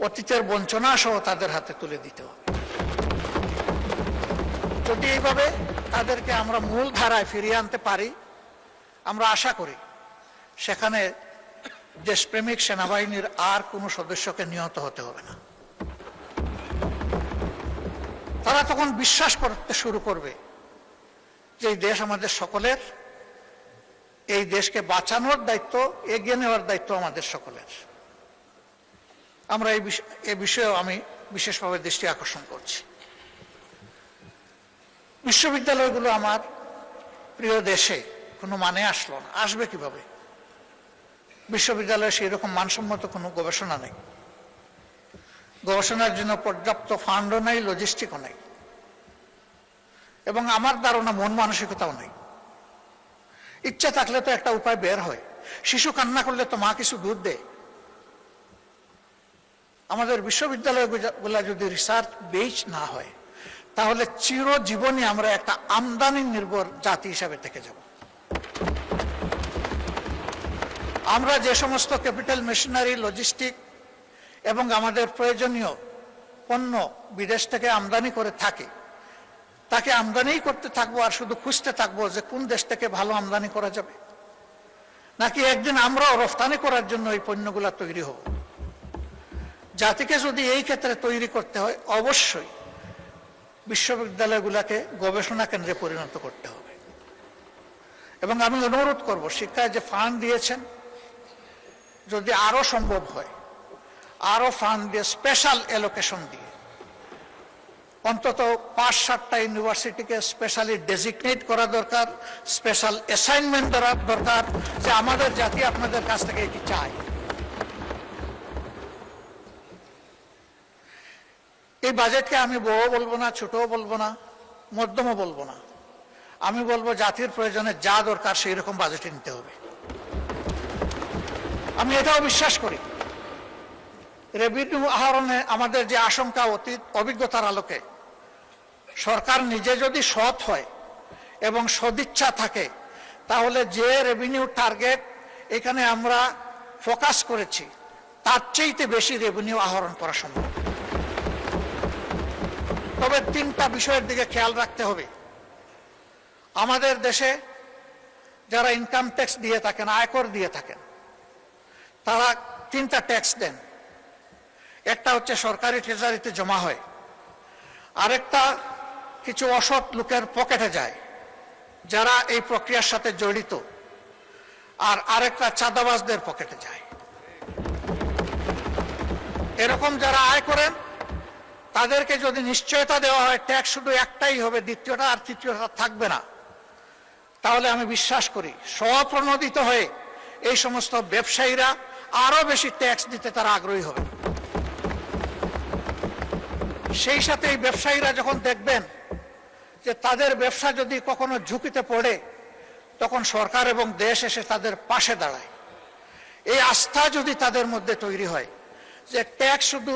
অতীতের বঞ্চনা সহ তাদের হাতে তুলে দিতে হবে। যদি এইভাবে তাদেরকে আমরা মূল ধারায় ফিরিয়ে আনতে পারি, আমরা আশা করি সেখানে দেশপ্রেমিক সেনাবাহিনীর আর কোনো সদস্যকে নিহত হতে হবে না। তারা তখন বিশ্বাস করতে শুরু করবে যে এই দেশ আমাদের সকলের, এই দেশকে বাঁচানোর দায়িত্ব, এগিয়ে নেওয়ার দায়িত্ব আমাদের সকলের। আমরা এই বিষয়েও আমি বিশেষভাবে দৃষ্টি আকর্ষণ করছি। বিশ্ববিদ্যালয়গুলো আমার প্রিয় দেশে কোনো মানে আসলো না, আসবে কিভাবে? বিশ্ববিদ্যালয়ে সেই রকম মানসম্মত কোনো গবেষণা নেই, গবেষণার জন্য পর্যাপ্ত ফান্ডও নেই, লজিস্টিকও নেই, এবং আমার ধারণা মন মানসিকতাও নেই। ইচ্ছা থাকলে তো একটা উপায় বের হয়। শিশু কান্না করলে তো মা কিছু দুধ দেয়। আমাদের বিশ্ববিদ্যালয়গুলা যদি রিসার্চ বেস না হয় তাহলে চিরজীবনই আমরা একটা আমদানি নির্ভর জাতি হিসাবে থেকে যাব। আমরা যে সমস্ত ক্যাপিটাল মেশিনারি, লজিস্টিক এবং আমাদের প্রয়োজনীয় পণ্য বিদেশ থেকে আমদানি করে থাকি, তাকে আমদানি করতে থাকবো আর শুধু খুঁজতে থাকবো যে কোন দেশ থেকে ভালো আমদানি করা যাবে, নাকি একদিন আমরাও রফতানি করার জন্য এই পণ্যগুলা তৈরি হব? জাতিকে যদি এই ক্ষেত্রে তৈরি করতে হয়, অবশ্যই বিশ্ববিদ্যালয়গুলোকে গবেষণা কেন্দ্রে পরিণত করতে হবে। এবং আমি অনুরোধ করব, শিক্ষায় যে ফান্ড দিয়েছেন, যদি আরো সম্ভব হয় আরো ফান্ড দিয়ে, স্পেশাল অ্যালোকেশন দিয়ে অন্তত 5-7টা ইউনিভার্সিটিকে স্পেশালি ডেজিগনেট করা দরকার, স্পেশাল অ্যাসাইনমেন্ট দেওয়া দরকার যে আমাদের জাতি আপনাদের কাছ থেকে এটি চায়। এই বাজেটকে আমি বড় বলবো না, ছোটও বলবো না, মধ্যমও বলবো না। আমি বলবো জাতির প্রয়োজনে যা দরকার সেই রকম বাজেটে নিতে হবে। আমি এটাও বিশ্বাস করি রেভিনিউ আহরণে আমাদের যে আশঙ্কা অতীত অভিজ্ঞতার আলোকে সরকার নিজে যদি সৎ হয় এবং সদিচ্ছা থাকে, তাহলে যে রেভিনিউ টার্গেট এখানে আমরা ফোকাস করেছি তার চেয়েতে বেশি রেভিনিউ আহরণ করা সম্ভব। তবে তিনটা বিষয়ের দিকে খেয়াল রাখতে হবে। আমাদের দেশে যারা ইনকাম ট্যাক্স দিয়ে থাকেন, আয়কর দিয়ে থাকেন, তারা তিনটা ট্যাক্স দেন। একটা হচ্ছে সরকারি ট্রেজারিতে জমা হয়, আরেকটা কিছু অসৎ লোকের পকেটে যায় যারা এই প্রক্রিয়ার সাথে জড়িত, আর আরেকটা চাঁদাবাজদের পকেটে যায়। এরকম যারা আয় করেন তাদেরকে যদি নিশ্চয়তা দেওয়া হয় ট্যাক্স শুধু একটাই হবে, দ্বিতীয়টা আর তৃতীয়টা থাকবে না, তাহলে আমি বিশ্বাস করি স্বপ্রণোদিত হয়ে এই সমস্ত ব্যবসায়ীরা আরো বেশি ট্যাক্স দিতে তারা আগ্রহী হবে। সেই সাথে এই ব্যবসায়ীরা যখন দেখবেন যে তাদের ব্যবসা যদি কখনো ঝুঁকিতে পড়ে, তখন সরকার এবং দেশ এসে তাদের পাশে দাঁড়ায়। এই আস্থা যদি তাদের মধ্যে তৈরি হয় যে ট্যাক্স শুধু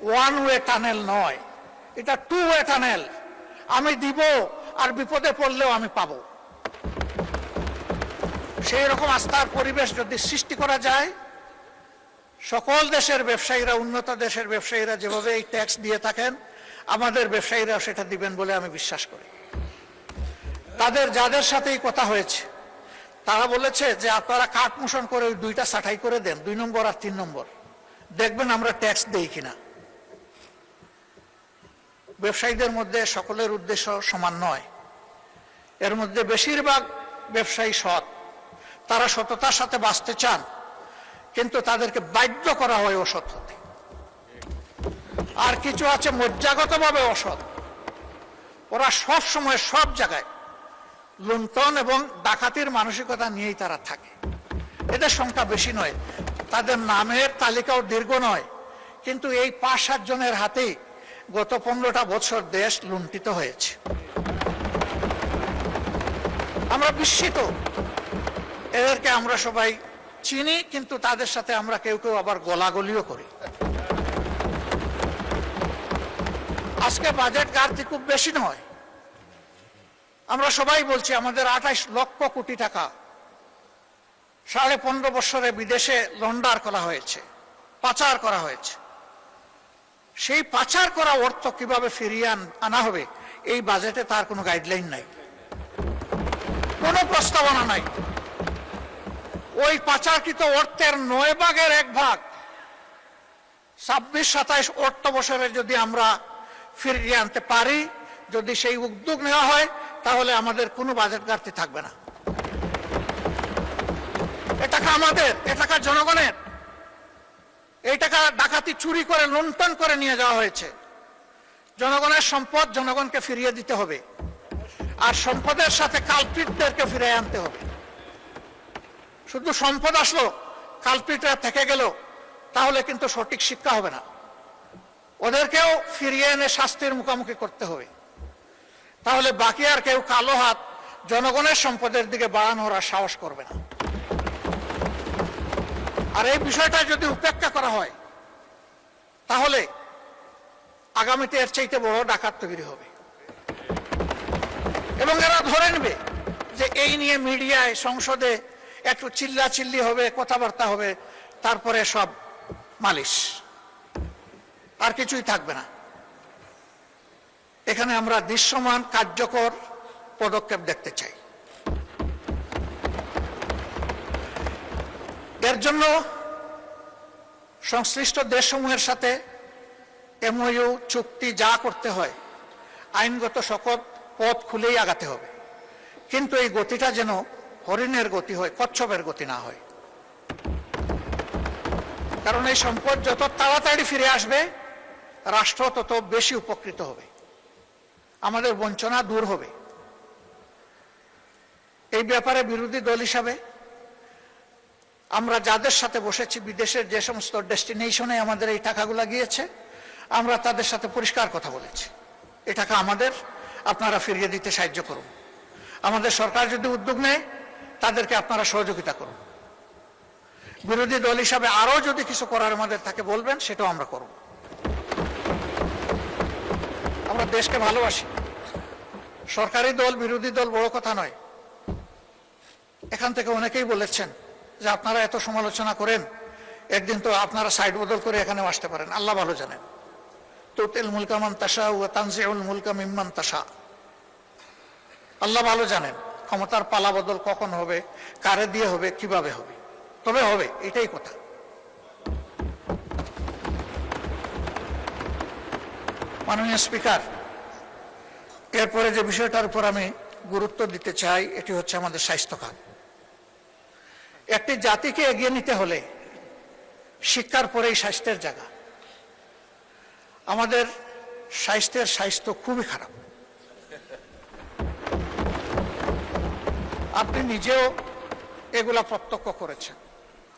ওয়ান ওয়ে টানেল নয়, এটা টু ওয়ে টানেল, আমি দিব আর বিপদে পড়লেও আমি পাবো, সেই রকম আস্থার পরিবেশ যদি সৃষ্টি করা যায়, সকল দেশের ব্যবসায়ীরা, উন্নত দেশের ব্যবসায়ীরা যেভাবে এই ট্যাক্স দিয়ে থাকেন, আমাদের ব্যবসায়ীরা সেটা দিবেন বলে আমি বিশ্বাস করি। তাদের যাদের সাথেই কথা হয়েছে তারা বলেছে যে আপনারা কাট মোশন করে ওই দুইটা ছাঁটাই করে দেন, 2 নম্বর আর 3 নম্বর, দেখবেন আমরা ট্যাক্স দেই কিনা। ব্যবসায়ীদের মধ্যে সকলের উদ্দেশ্য সমান নয়, এর মধ্যে বেশিরভাগ ব্যবসায়ী সৎ, তারা সততার সাথে বাঁচতে চান, কিন্তু তাদেরকে বাধ্য করা হয় অসৎ হতে। আর কিছু আছে মজ্জাগতভাবে অসৎ, ওরা সব সময় সব জায়গায় লুণ্ঠন এবং ডাকাতির মানসিকতা নিয়েই তারা থাকে। এদের সংখ্যা বেশি নয়, তাদের নামের তালিকাও দীর্ঘ নয়, কিন্তু এই 5-7 জনের হাতেই গত 15টা বছর দেশ লুণ্ঠিত হয়েছে। আমরা বিস্মিত, এদেরকে আমরা সবাই চিনি, কিন্তু তাদের সাথে আমরা কেউ কেউ আবার গোলাগুলিও করি। আজকে বাজেট ঘাটতি খুব বেশি নয়, আমরা সবাই বলছি আমাদের 28 লক্ষ কোটি টাকা 15.5 বছরে বিদেশে লন্ডার করা হয়েছে, পাচার করা হয়েছে। সেই পাচার করা অর্থ কিভাবে ফিরিয়ে আনা হবে এই বাজেটে তার কোনো গাইডলাইন নাই, কোনো প্রস্তাবনা নাই। ওই পাচারকৃত অর্থের 9 ভাগের 1 ভাগ 26-27 অর্থ বছরে যদি আমরা ফিরিয়ে আনতে পারি, যদি সেই উদ্যোগ নেওয়া হয়, তাহলে আমাদের কোনো বাজেট ঘাটতি থাকবে না। এ টাকা আমাদের, এ টাকা জনগণের। এই টাকা ডাকাতি, চুরি করে, লুণ্ঠন করে নিয়ে যাওয়া হয়েছে। জনগণের সম্পদ জনগণকে ফিরিয়ে দিতে হবে, আর সম্পদের সাথে কালপ্রিটদেরকে ফিরিয়ে আনতে হবে। শুধু সম্পদ আসলো, কালপ্রিটরা থেকে গেল, তাহলে কিন্তু সঠিক শিক্ষা হবে না। ওদেরকেও ফিরিয়ে এনে শাস্তির মুখোমুখি করতে হবে, তাহলে বাকি আর কেউ কালো হাত জনগণের সম্পদের দিকে বাড়ানোর আর সাহস করবে না। আর এই বিষয়টা যদি উপেক্ষা করা হয়, তাহলে আগামীতে এর চাইতে বড় ডাকাত তৈরি হবে, এবং এরা ধরে নেবে যে এই নিয়ে মিডিয়ায়, সংসদে একটু চিল্লাচিল্লি হবে, কথাবার্তা হবে, তারপরে সব মালিশ, আর কিছুই থাকবে না। এখানে আমরা দৃশ্যমান কার্যকর পদক্ষেপ দেখতে চাই। এর জন্য সংশ্লিষ্ট দেশসমূহের সাথে এমওইউ, চুক্তি যা করতে হয়, আইনগত সকল পথ খুলেই আগাতে হবে, কিন্তু এই গতিটা যেন হরিণের গতি হয়, কচ্ছপের গতি না হয়। কারণ এই সম্পদ যত তাড়াতাড়ি ফিরে আসবে, রাষ্ট্র তত বেশি উপকৃত হবে, আমাদের বঞ্চনা দূর হবে। এই ব্যাপারে বিরোধী দল হিসাবে আমরা যাদের সাথে বসেছি, বিদেশের যে সমস্ত ডেস্টিনেশনে আমাদের এই টাকাগুলো গিয়েছে, আমরা তাদের সাথে পরিষ্কার কথা বলেছি, এই টাকা আমাদের, আপনারা ফিরিয়ে দিতে সাহায্য করুন। আমাদের সরকার যদি উদ্যোগ নেয়, তাদেরকে আপনারা সহযোগিতা করুন। বিরোধী দল হিসাবে আরো যদি কিছু করার আমাদের থাকে বলবেন, সেটাও আমরা করব। আমরা দেশকে ভালোবাসি। সরকারি দল বিরোধী দল বড় কথা নয়। এখান থেকে অনেকেই বলেছেন যে আপনারা এত সমালোচনা করেন, একদিন তো আপনারা সাইড বদল করে এখানেও আসতে পারেন। আল্লাহ ভালো জানেন। তুতিল মুলকা মান তাশা ওয়া তানজিউল মুলকা মিম্মান তাশা। আল্লাহ ভালো জানেন ক্ষমতার পালা বদল কখন হবে, কারে দিয়ে হবে, কিভাবে হবে, তবে হবে, এটাই কথা। মাননীয় স্পিকার, এরপরে যে বিষয়টার উপর আমি গুরুত্ব দিতে চাই এটি হচ্ছে আমাদের স্বাস্থ্য খাত। একটি জাতিকে এগিয়ে নিতে হলে শিক্ষার পরেই স্বাস্থ্যের জায়গা। আমাদের স্বাস্থ্য খুবই খারাপ। আপনি নিজেও এগুলা প্রত্যক্ষ করেছেন।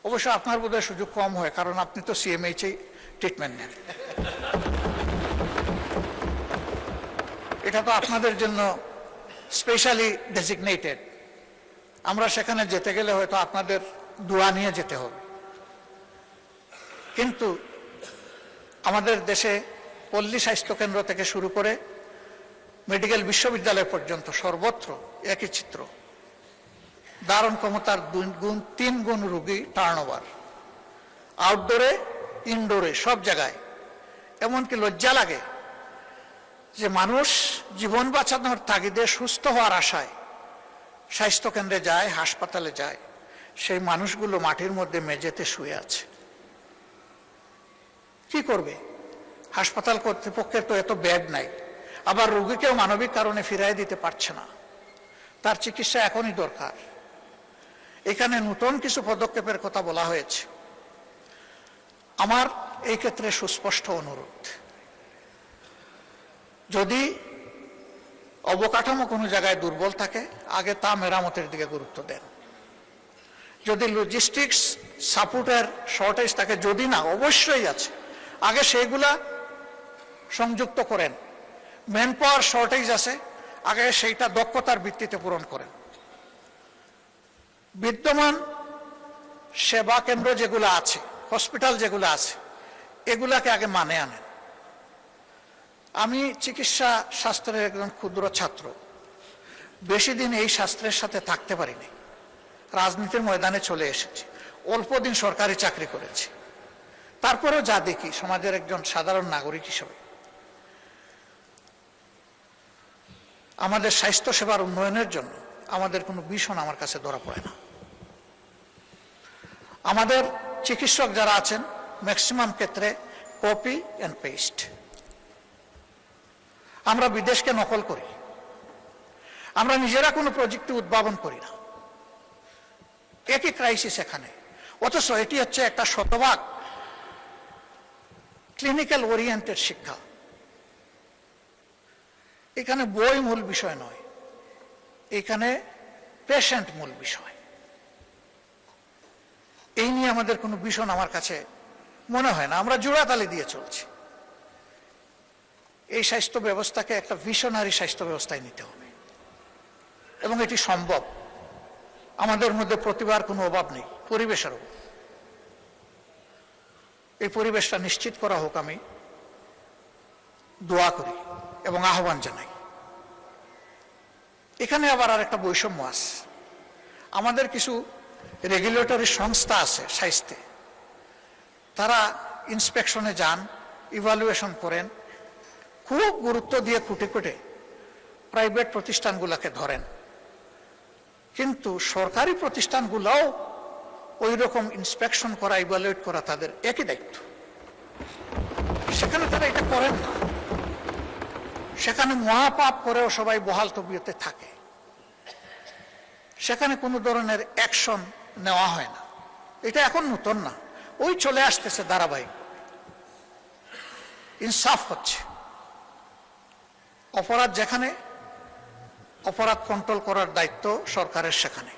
অবশ্য আপনার বোধহয় সুযোগ কম হয়, কারণ আপনি তো সিএমএইচ ট্রিটমেন্ট নেন। এটা তো আপনাদের জন্য স্পেশালি ডেজিগনেটেড। আমরা সেখানে যেতে গেলে হয়তো আপনাদের দোয়া নিয়ে যেতে হবে। কিন্তু আমাদের দেশে পল্লী স্বাস্থ্য কেন্দ্র থেকে শুরু করে মেডিকেল বিশ্ববিদ্যালয় পর্যন্ত সর্বত্র একই চিত্র। ধারণ ক্ষমতার 3 গুণ রোগী টার্নওভার, আউটডোরে ইনডোরে সব জায়গায়। এমনকি লজ্জা লাগে যে মানুষ জীবন বাঁচানোর তাগিদে সুস্থ হওয়ার আশায় স্বাস্থ্য কেন্দ্রে যায়, হাসপাতালে যায়, সেই মানুষগুলো মাটির মধ্যে মেঝেতে শুয়ে আছে। কি করবে? হাসপাতাল কর্তৃপক্ষের তো এত বেড নাই, আবার রোগীকেও মানবিক কারণে ফিরাই দিতে পারছে না। তার চিকিৎসা এখনই দরকার। এখানে নতুন কিছু পদক্ষেপের কথা বলা হয়েছে। আমার এই ক্ষেত্রে সুস্পষ্ট অনুরোধ, যদি অবকাঠামো কোনো জায়গায় দুর্বল থাকে আগে তা মেরামতের দিকে গুরুত্ব দেন। যদি লজিস্টিক্স সাপোর্টের শর্টেজ থাকে, যদি না অবশ্যই আছে, আগে সেগুলা সংযুক্ত করেন। ম্যান পাওয়ার শর্টেজ আছে, আগে সেইটা দক্ষতার ভিত্তিতে পূরণ করেন। বিদ্যমান সেবা কেন্দ্র যেগুলো আছে, হসপিটাল যেগুলো আছে, এগুলাকে আগে মানে আনেন। আমি চিকিৎসা শাস্ত্রের একজন ক্ষুদ্র ছাত্র, বেশি দিন এই শাস্ত্রের সাথে থাকতে পারিনি। রাজনীতির ময়দানে চলে এসেছি, অল্প দিন সরকারি চাকরি করেছি। তারপরেও যা দেখি সমাজের একজন সাধারণ নাগরিক হিসেবে, আমাদের স্বাস্থ্য সেবার উন্নয়নের জন্য আমাদের কোনো ভীষণ আমার কাছে ধরা পড়ে না। আমাদের চিকিৎসক যারা আছেন ম্যাক্সিমাম ক্ষেত্রে কপি অ্যান্ড পেস্ট। আমরা বিদেশকে নকল করি, আমরা নিজেরা কোনো প্রযুক্তি উদ্ভাবন করি না। একই ক্রাইসিস এখানে, অথচ এটি হচ্ছে একটা শতভাগ ক্লিনিক্যাল ওরিয়েন্টেড শিক্ষা। এখানে বই মূল বিষয় নয়, এখানে পেশেন্ট মূল বিষয়। এই নিয়ে আমাদের কোনো ভীষণ আমার কাছে মনে হয় না। আমরা জোড়াতালি দিয়ে চলছি। এই স্বাস্থ্য ব্যবস্থাকে একটা ভিশনারি স্বাস্থ্য ব্যবস্থায় নিতে হবে, এবং এটি সম্ভব। আমাদের মধ্যে প্রতিভার কোনো অভাব নেই, পরিবেশের অভাব। এই পরিবেশটা নিশ্চিত করা হোক, আমি দোয়া করি এবং আহ্বান জানাই। এখানে আবার আর একটা বৈষম্য আছে। আমাদের কিছু রেগুলেটরি সংস্থা আছে স্বাস্থ্যে, তারা ইন্সপেকশনে যান, ইভালুয়েশন করেন, খুব গুরুত্ব দিয়ে খুঁটে খুঁটে প্রাইভেট প্রতিষ্ঠানগুলোকে ধরেন। কিন্তু সরকারি প্রতিষ্ঠানগুলোও ওই রকম ইন্সপেকশন করা, ইভালুয়েট করা তাদের একই দায়িত্ব। সেখানে তারা এটা করেন না। সেখানে মহাপাপ করেও সবাই বহাল তবিয়তে থাকে। সেখানে কোনো ধরনের অ্যাকশন নেওয়া হয় না। এটা এখন নতুন না, ওই চলে আসতেছে ধারাবাহিক। ইনসাফ হচ্ছে। অপরাধ যেখানে, অপরাধ কন্ট্রোল করার দায়িত্ব সরকারের, সেখানে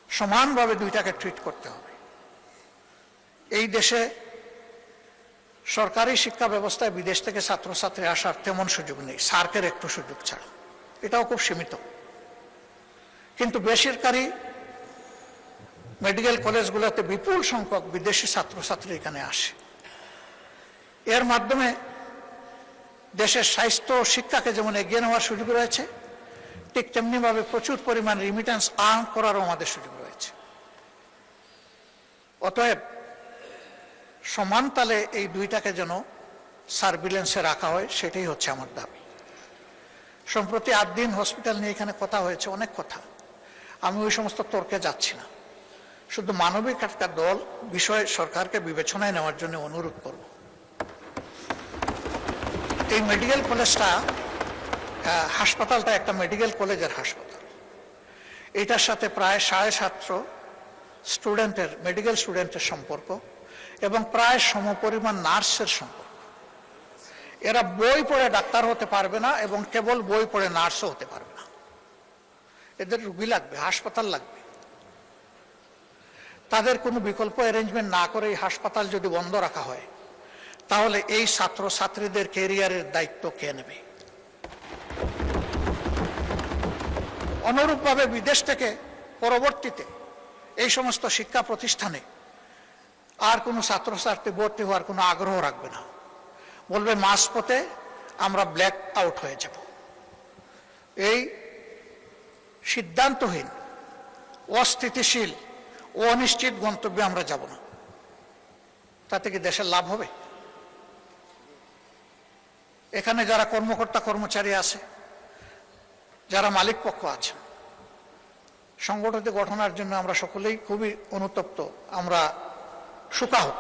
সমানভাবে দুইটাকে ট্রিট করতে হবে। এই দেশে সরকারি শিক্ষা ব্যবস্থায় বিদেশ থেকে ছাত্রছাত্রী আসার তেমন সুযোগ নেই, সার্কের একটু সুযোগ ছাড়া, এটাও খুব সীমিত। কিন্তু বেসরকারি মেডিকেল কলেজগুলোতে বিপুল সংখ্যক বিদেশি ছাত্রছাত্রী এখানে আসে। এর মাধ্যমে দেশের স্বাস্থ্য ও শিক্ষাকে যেমন এগিয়ে নেওয়ার সুযোগ রয়েছে, ঠিক তেমনিভাবে প্রচুর পরিমাণ রিমিটেন্স আর্ন করারও আমাদের সুযোগ রয়েছে। অতএব সমান তালে এই দুইটাকে যেন সার্ভিলেন্সে রাখা হয়, সেটাই হচ্ছে আমার দাবি। সম্প্রতি 8 দিন হসপিটাল নিয়ে এখানে কথা হয়েছে, অনেক কথা, আমি ওই সমস্ত তর্কে যাচ্ছি না। শুধু মানবিক একটা দল বিষয় সরকারকে বিবেচনায় নেওয়ার জন্য অনুরোধ করব। এই মেডিকেল কলেজটা, হাসপাতালটা একটা মেডিকেল কলেজের হাসপাতাল। এটার সাথে প্রায় 750 স্টুডেন্টের, মেডিকেল স্টুডেন্টের সম্পর্ক এবং প্রায় সমপরিমাণ নার্সের সম্পর্ক। এরা বই পড়ে ডাক্তার হতে পারবে না এবং কেবল বই পড়ে নার্সও হতে পারবে না। এদের রুগী লাগবে, হাসপাতাল লাগবে। তাদের কোনো বিকল্প অ্যারেঞ্জমেন্ট না করে এই হাসপাতাল যদি বন্ধ রাখা হয়, তাহলে এই ছাত্র ছাত্রীদের ক্যারিয়ারের দায়িত্ব কে নেবে? অনুরূপভাবে বিদেশ থেকে পরবর্তীতে এই সমস্ত শিক্ষা প্রতিষ্ঠানে আর কোনো ছাত্রছাত্রী ভর্তি হওয়ার কোনো আগ্রহ রাখবে না, বলবে মাঝপথে আমরা ব্ল্যাক আউট হয়ে যাব। এই সিদ্ধান্তহীন, অস্থিতিশীল ও অনিশ্চিত গন্তব্যে আমরা যাব না। তাতে কি দেশের লাভ হবে? এখানে যারা কর্মকর্তা কর্মচারী আছে, যারা মালিক পক্ষ আছে, সংগঠিত গঠনের জন্য আমরা সকলেই খুবই অনুতপ্ত, আমরা শোকাহত।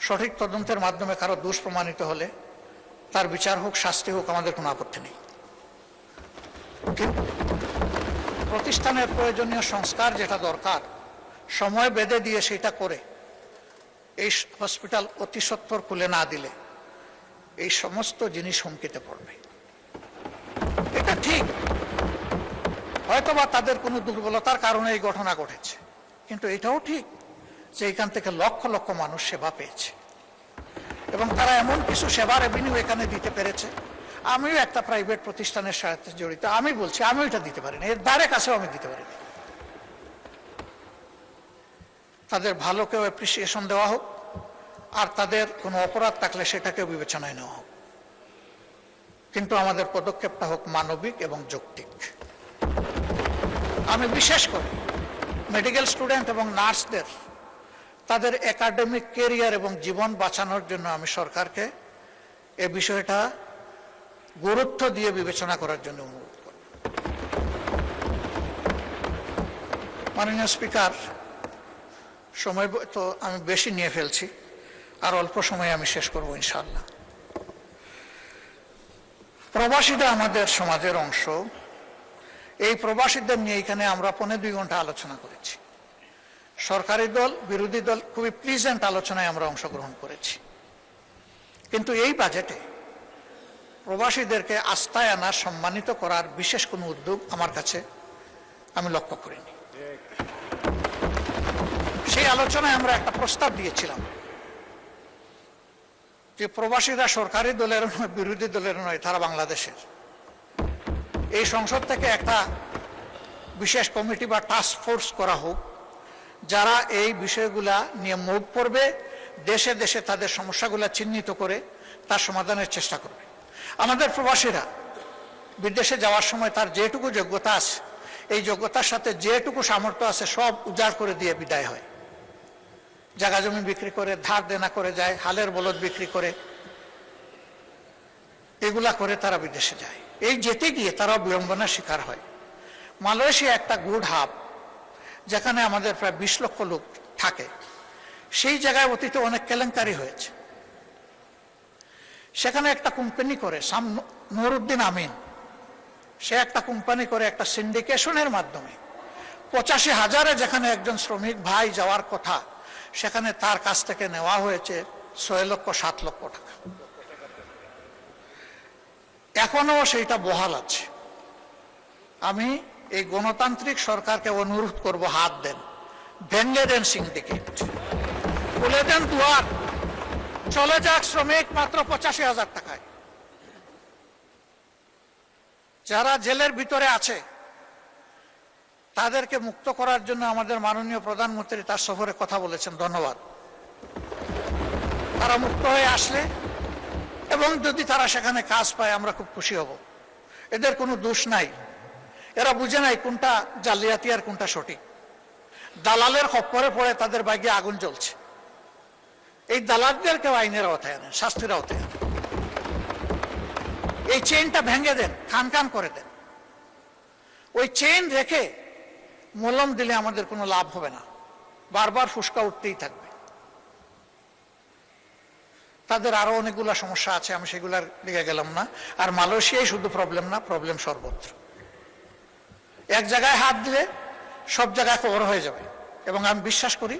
সঠিক তদন্তের মাধ্যমে কারো দোষ প্রমাণিত হলে তার বিচার হোক, শাস্তি হোক, আমাদের কোনো আপত্তি নেই। কিন্তু প্রতিষ্ঠানের প্রয়োজনীয় সংস্কার যেটা দরকার, সময় বেঁধে দিয়ে সেটা করে এই হসপিটাল অতি সত্বর খুলে না দিলে এই সমস্ত জিনিস হুমকিতে পড়বে। এটা ঠিক, হয়তোবা তাদের কোনো দুর্বলতার কারণে এই ঘটনা ঘটেছে, কিন্তু এটাও ঠিক যে এখান থেকে লক্ষ লক্ষ মানুষ সেবা পেয়েছে এবং তারা এমন কিছু সেবার রেভিনিউ এখানে দিতে পেরেছে। আমিও একটা প্রাইভেট প্রতিষ্ঠানের সাথে জড়িত, আমি বলছি আমি এটা দিতে পারি না, এর ধারে কাছেও আমি দিতে পারি না। তাদের ভালোকেও অ্যাপ্রিসিয়েশন দেওয়া হোক, আর তাদের কোনো অপরাধ থাকলে সেটাকেও বিবেচনায় নেওয়া হোক, কিন্তু আমাদের পদক্ষেপটা হোক মানবিক এবং যৌক্তিক। আমি বিশেষ করে মেডিকেল স্টুডেন্ট এবং নার্সদের তাদের একাডেমিক ক্যারিয়ার এবং জীবন বাঁচানোর জন্য আমি সরকারকে এই বিষয়টা গুরুত্ব দিয়ে বিবেচনা করার জন্য অনুরোধ করব। মাননীয় স্পিকার, সময় তো আমি বেশি নিয়ে ফেলছি, আর অল্প সময়ে আমি শেষ করব ইনশাআল্লাহ। প্রবাসীরা আমাদের সমাজের অংশ। এই প্রবাসীদের নিয়ে এখানে আমরা 1.5-2 ঘন্টা আলোচনা করেছি। সরকারি দল, বিরোধী দল, খুবই প্লিজেন্ট আলোচনায় আমরা অংশগ্রহণ করেছি। কিন্তু এই বাজেটে প্রবাসীদেরকে আস্থায় আনার, সম্মানিত করার বিশেষ কোনো উদ্যোগ আমার কাছে আমি লক্ষ্য করিনি। সেই আলোচনায় আমরা একটা প্রস্তাব দিয়েছিলাম যে প্রবাসীরা সরকারি দলের নয়, বিরোধী দলের নয়, তারা বাংলাদেশের। এই সংসদ থেকে একটা বিশেষ কমিটি বা টাস্ক ফোর্স করা হোক, যারা এই বিষয়গুলা নিয়ে মুভ করবে, দেশে দেশে তাদের সমস্যাগুলা চিহ্নিত করে তার সমাধানের চেষ্টা করবে। আমাদের প্রবাসীরা বিদেশে যাওয়ার সময় তার যেটুকু যোগ্যতা আছে, এই যোগ্যতার সাথে যেটুকু সামর্থ্য আছে সব উজাড় করে দিয়ে বিদায় হয়। জায়গা জমি বিক্রি করে, ধার দেনা করে যায়, হালের বলদ বিক্রি করে, এগুলা করে তারা বিদেশে যায়। এই যেতে গিয়ে তারাও বিড়ম্বনার শিকার হয়। মালয়েশিয়া একটা গুড হাব, যেখানে আমাদের প্রায় 20 লক্ষ লোক থাকে। সেই জায়গায় অতীতে অনেক কেলেঙ্কারি হয়েছে। সেখানে একটা কোম্পানি করে, নুরুদ্দিন আমিন, সে একটা কোম্পানি করে একটা সিন্ডিকেশনের মাধ্যমে 85,000-এ যেখানে একজন শ্রমিক ভাই যাওয়ার কথা, সেখানে তার কাছ থেকে নেওয়া হয়েছে 6-7 লক্ষ টাকা। এখনো সেইটা বহাল আছে। আমি এই গণতান্ত্রিক সরকারকে অনুরোধ করব, হাত দেন, ভেঙে দেন সিন্ডিকেট, খুলে দেন দুয়ার, চলে যাক শ্রমিক মাত্র 85,000 টাকায়। যারা জেলের ভিতরে আছে তাদেরকে মুক্ত করার জন্য আমাদের মাননীয় প্রধানমন্ত্রী তার সফরে কথা বলেছেন, ধন্যবাদ। তারা মুক্ত হয়ে আসলে এবং যদি তারা সেখানে কাজ পায় আমরা খুব খুশি হব। এদের কোনো দোষ নাই, এরা বুঝে নাই কোনটা জালিয়াতি আর কোনটা সঠিক। দালালের খপ্পরে পড়ে তাদের ভাগ্যে আগুন জ্বলছে। এই দালালদেরকেও আইনের আওতায় আনেন, শাস্তির আওতায় আনেন। এই চেইনটা ভেঙে দেন, খান খান করে দেন। ওই চেইন রেখে মলম দিলে আমাদের কোনো লাভ হবে না, বারবার ফুসকা উঠতেই থাকবে। তাদের আরো অনেকগুলো সমস্যা আছে, আমি সেগুলার দিকে গেলাম না। আর মালয়েশিয়ায় শুধু প্রবলেম না, প্রবলেম সর্বত্র। এক জায়গায় হাত দিলে সব জায়গায় কভার হয়ে যাবে, এবং আমি বিশ্বাস করি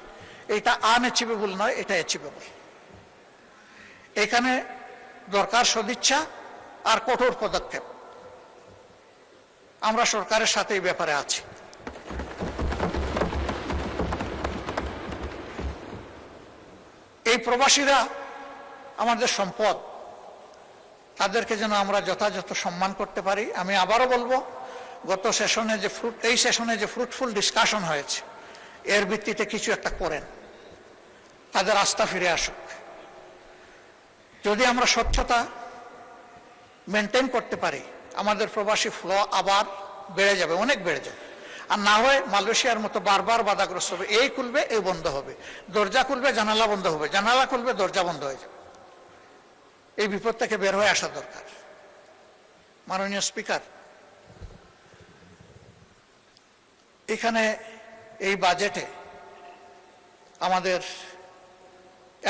এটা আনঅ্যাচিভেবল নয়, এটা অ্যাচিভেবল। এখানে দরকার সদিচ্ছা আর কঠোর পদক্ষেপ। আমরা সরকারের সাথে এই ব্যাপারে আছি। এই প্রবাসীরা আমাদের সম্পদ, তাদেরকে যেন আমরা যথাযথ সম্মান করতে পারি। আমি আবারও বলবো, গত সেশনে এই সেশনে যে ফ্রুটফুল ডিসকাশন হয়েছে, এর ভিত্তিতে কিছু একটা করেন, তাদের আস্থা ফিরে আসুক। যদি আমরা স্বচ্ছতা মেনটেন করতে পারি, আমাদের প্রবাসী ফ্লো আবার বেড়ে যাবে, অনেক বেড়ে যাবে। আর না হয় মালয়েশিয়ার মতো বারবার বাধাগ্রস্ত হবে। এই খুলবে, এই বন্ধ হবে, দরজা খুলবে, জানালা বন্ধ হবে, জানালা খুলবে, দরজা বন্ধ হয়ে যাবে। এই বিপদ থেকে বের হয়ে আসা দরকার। মাননীয় স্পিকার, এখানে এই বাজেটে আমাদের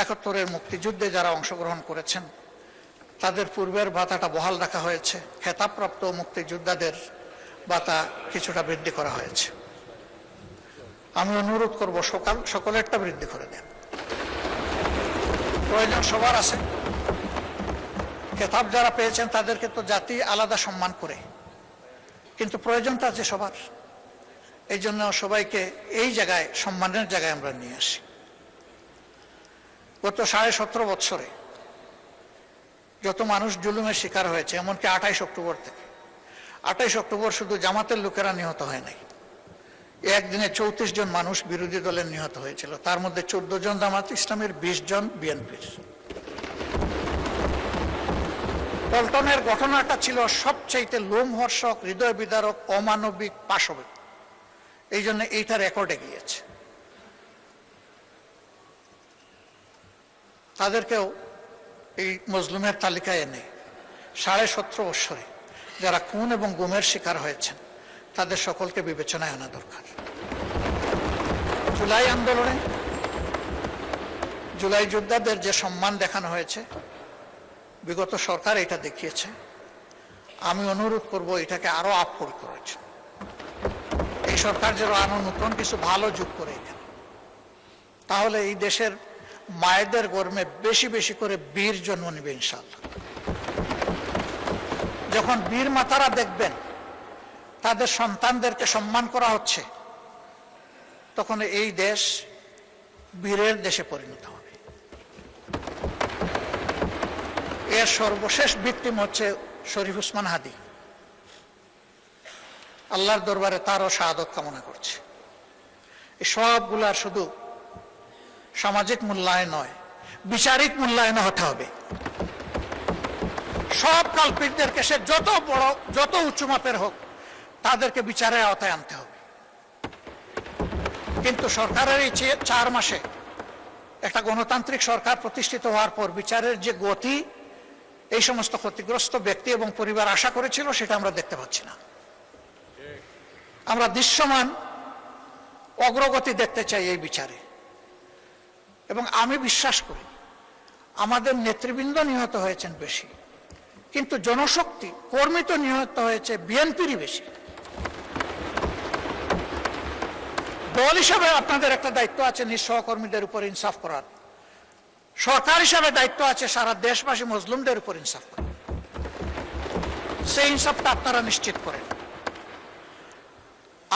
৭১-এর মুক্তিযুদ্ধে যারা অংশগ্রহণ করেছেন তাদের পূর্বের ভাতাটা বহাল রাখা হয়েছে। খেতাবপ্রাপ্ত মুক্তিযোদ্ধাদের ভাতা কিছুটা বৃদ্ধি করা হয়েছে। আমি অনুরোধ করব সকলেরটা বৃদ্ধি করে দেন। প্রয়োজন সবার আছে। খেতাব যারা পেয়েছেন তাদেরকে তো জাতি আলাদা সম্মান করে, কিন্তু প্রয়োজনটা আছে সবার। এই জন্য সবাইকে এই জায়গায়, সম্মানের জায়গায় আমরা নিয়ে আসি। গত 17.5 বৎসরে যত মানুষ জুলুমের শিকার হয়েছে, এমনকি 28 অক্টোবর থেকে, 28 অক্টোবর শুধু জামাতের লোকেরা নিহত হয় নাই, একদিনে 34 জন মানুষ বিরোধী দলের নিহত হয়েছিল। তার মধ্যে 14 জন জামাত ইসলামের, 20 জন বিএনপির। পল্টনের ঘটনাটা ছিল সবচাইতে লোমহর্ষক, হৃদয় বিদারক, অমানবিক, পাশবিক। এই জন্য এইটা রেকর্ডে গিয়েছে। তাদেরকেও এই মজলুমের তালিকায় এনে 17.5 বৎসরে যারা খুন এবং গুমের শিকার হয়েছেন তাদের সকলকে বিবেচনায় আনা দরকার। জুলাই আন্দোলনে জুলাই যোদ্ধাদের যে সম্মান দেখানো হয়েছে, বিগত সরকার এটা দেখিয়েছে। আমি অনুরোধ করব এটাকে আরো আপহোল্ড করার জন্য। এই সরকার যেন আরো নতুন কিছু ভালো যোগ করে এখানে, তাহলে এই দেশের মায়েদের গর্মে বেশি বেশি করে বীর জন্ম নেবে ইনশাআল্লাহ। যখন বীর মাতারা দেখবেন তাদের সন্তানদেরকে সম্মান করা হচ্ছে, তখন এই দেশ বীরের দেশে পরিণত হবে। এর সর্বশেষ ভিকটিম হচ্ছে শরীফ ওসমান হাদি। আল্লাহর দরবারে তারও শাহাদত কামনা করছে। এই সবগুলার শুধু সামাজিক মূল্যায়ন নয়, বিচারিক মূল্যায়ন হতে হবে। সব কালপিটদেরকে, সে যত বড়, যত উঁচু মাপের হোক, তাদেরকে বিচারের আওতায় আনতে হবে। কিন্তু সরকারের এই 4 মাসে একটা গণতান্ত্রিক সরকার প্রতিষ্ঠিত হওয়ার পর বিচারের যে গতি এই সমস্ত ক্ষতিগ্রস্ত ব্যক্তি এবং পরিবার আশা করেছিল, সেটা আমরা দেখতে পাচ্ছি না। আমরা দৃশ্যমান অগ্রগতি দেখতে চাই এই বিচারে। এবং আমি বিশ্বাস করি আমাদের নেতৃবৃন্দ নিহত হয়েছেন বেশি, কিন্তু জনশক্তি, কর্মী তো নিহত হয়েছে বিএনপিরই বেশি। দল হিসাবে আপনাদের একটা দায়িত্ব আছে নিজ সহকর্মীদের উপর ইনসাফ করার। সরকার হিসাবে দায়িত্ব আছে সারা দেশবাসী মজলুমদের উপর ইনসাফ করার। সেই ইনসাফটা আপনারা নিশ্চিত করেন।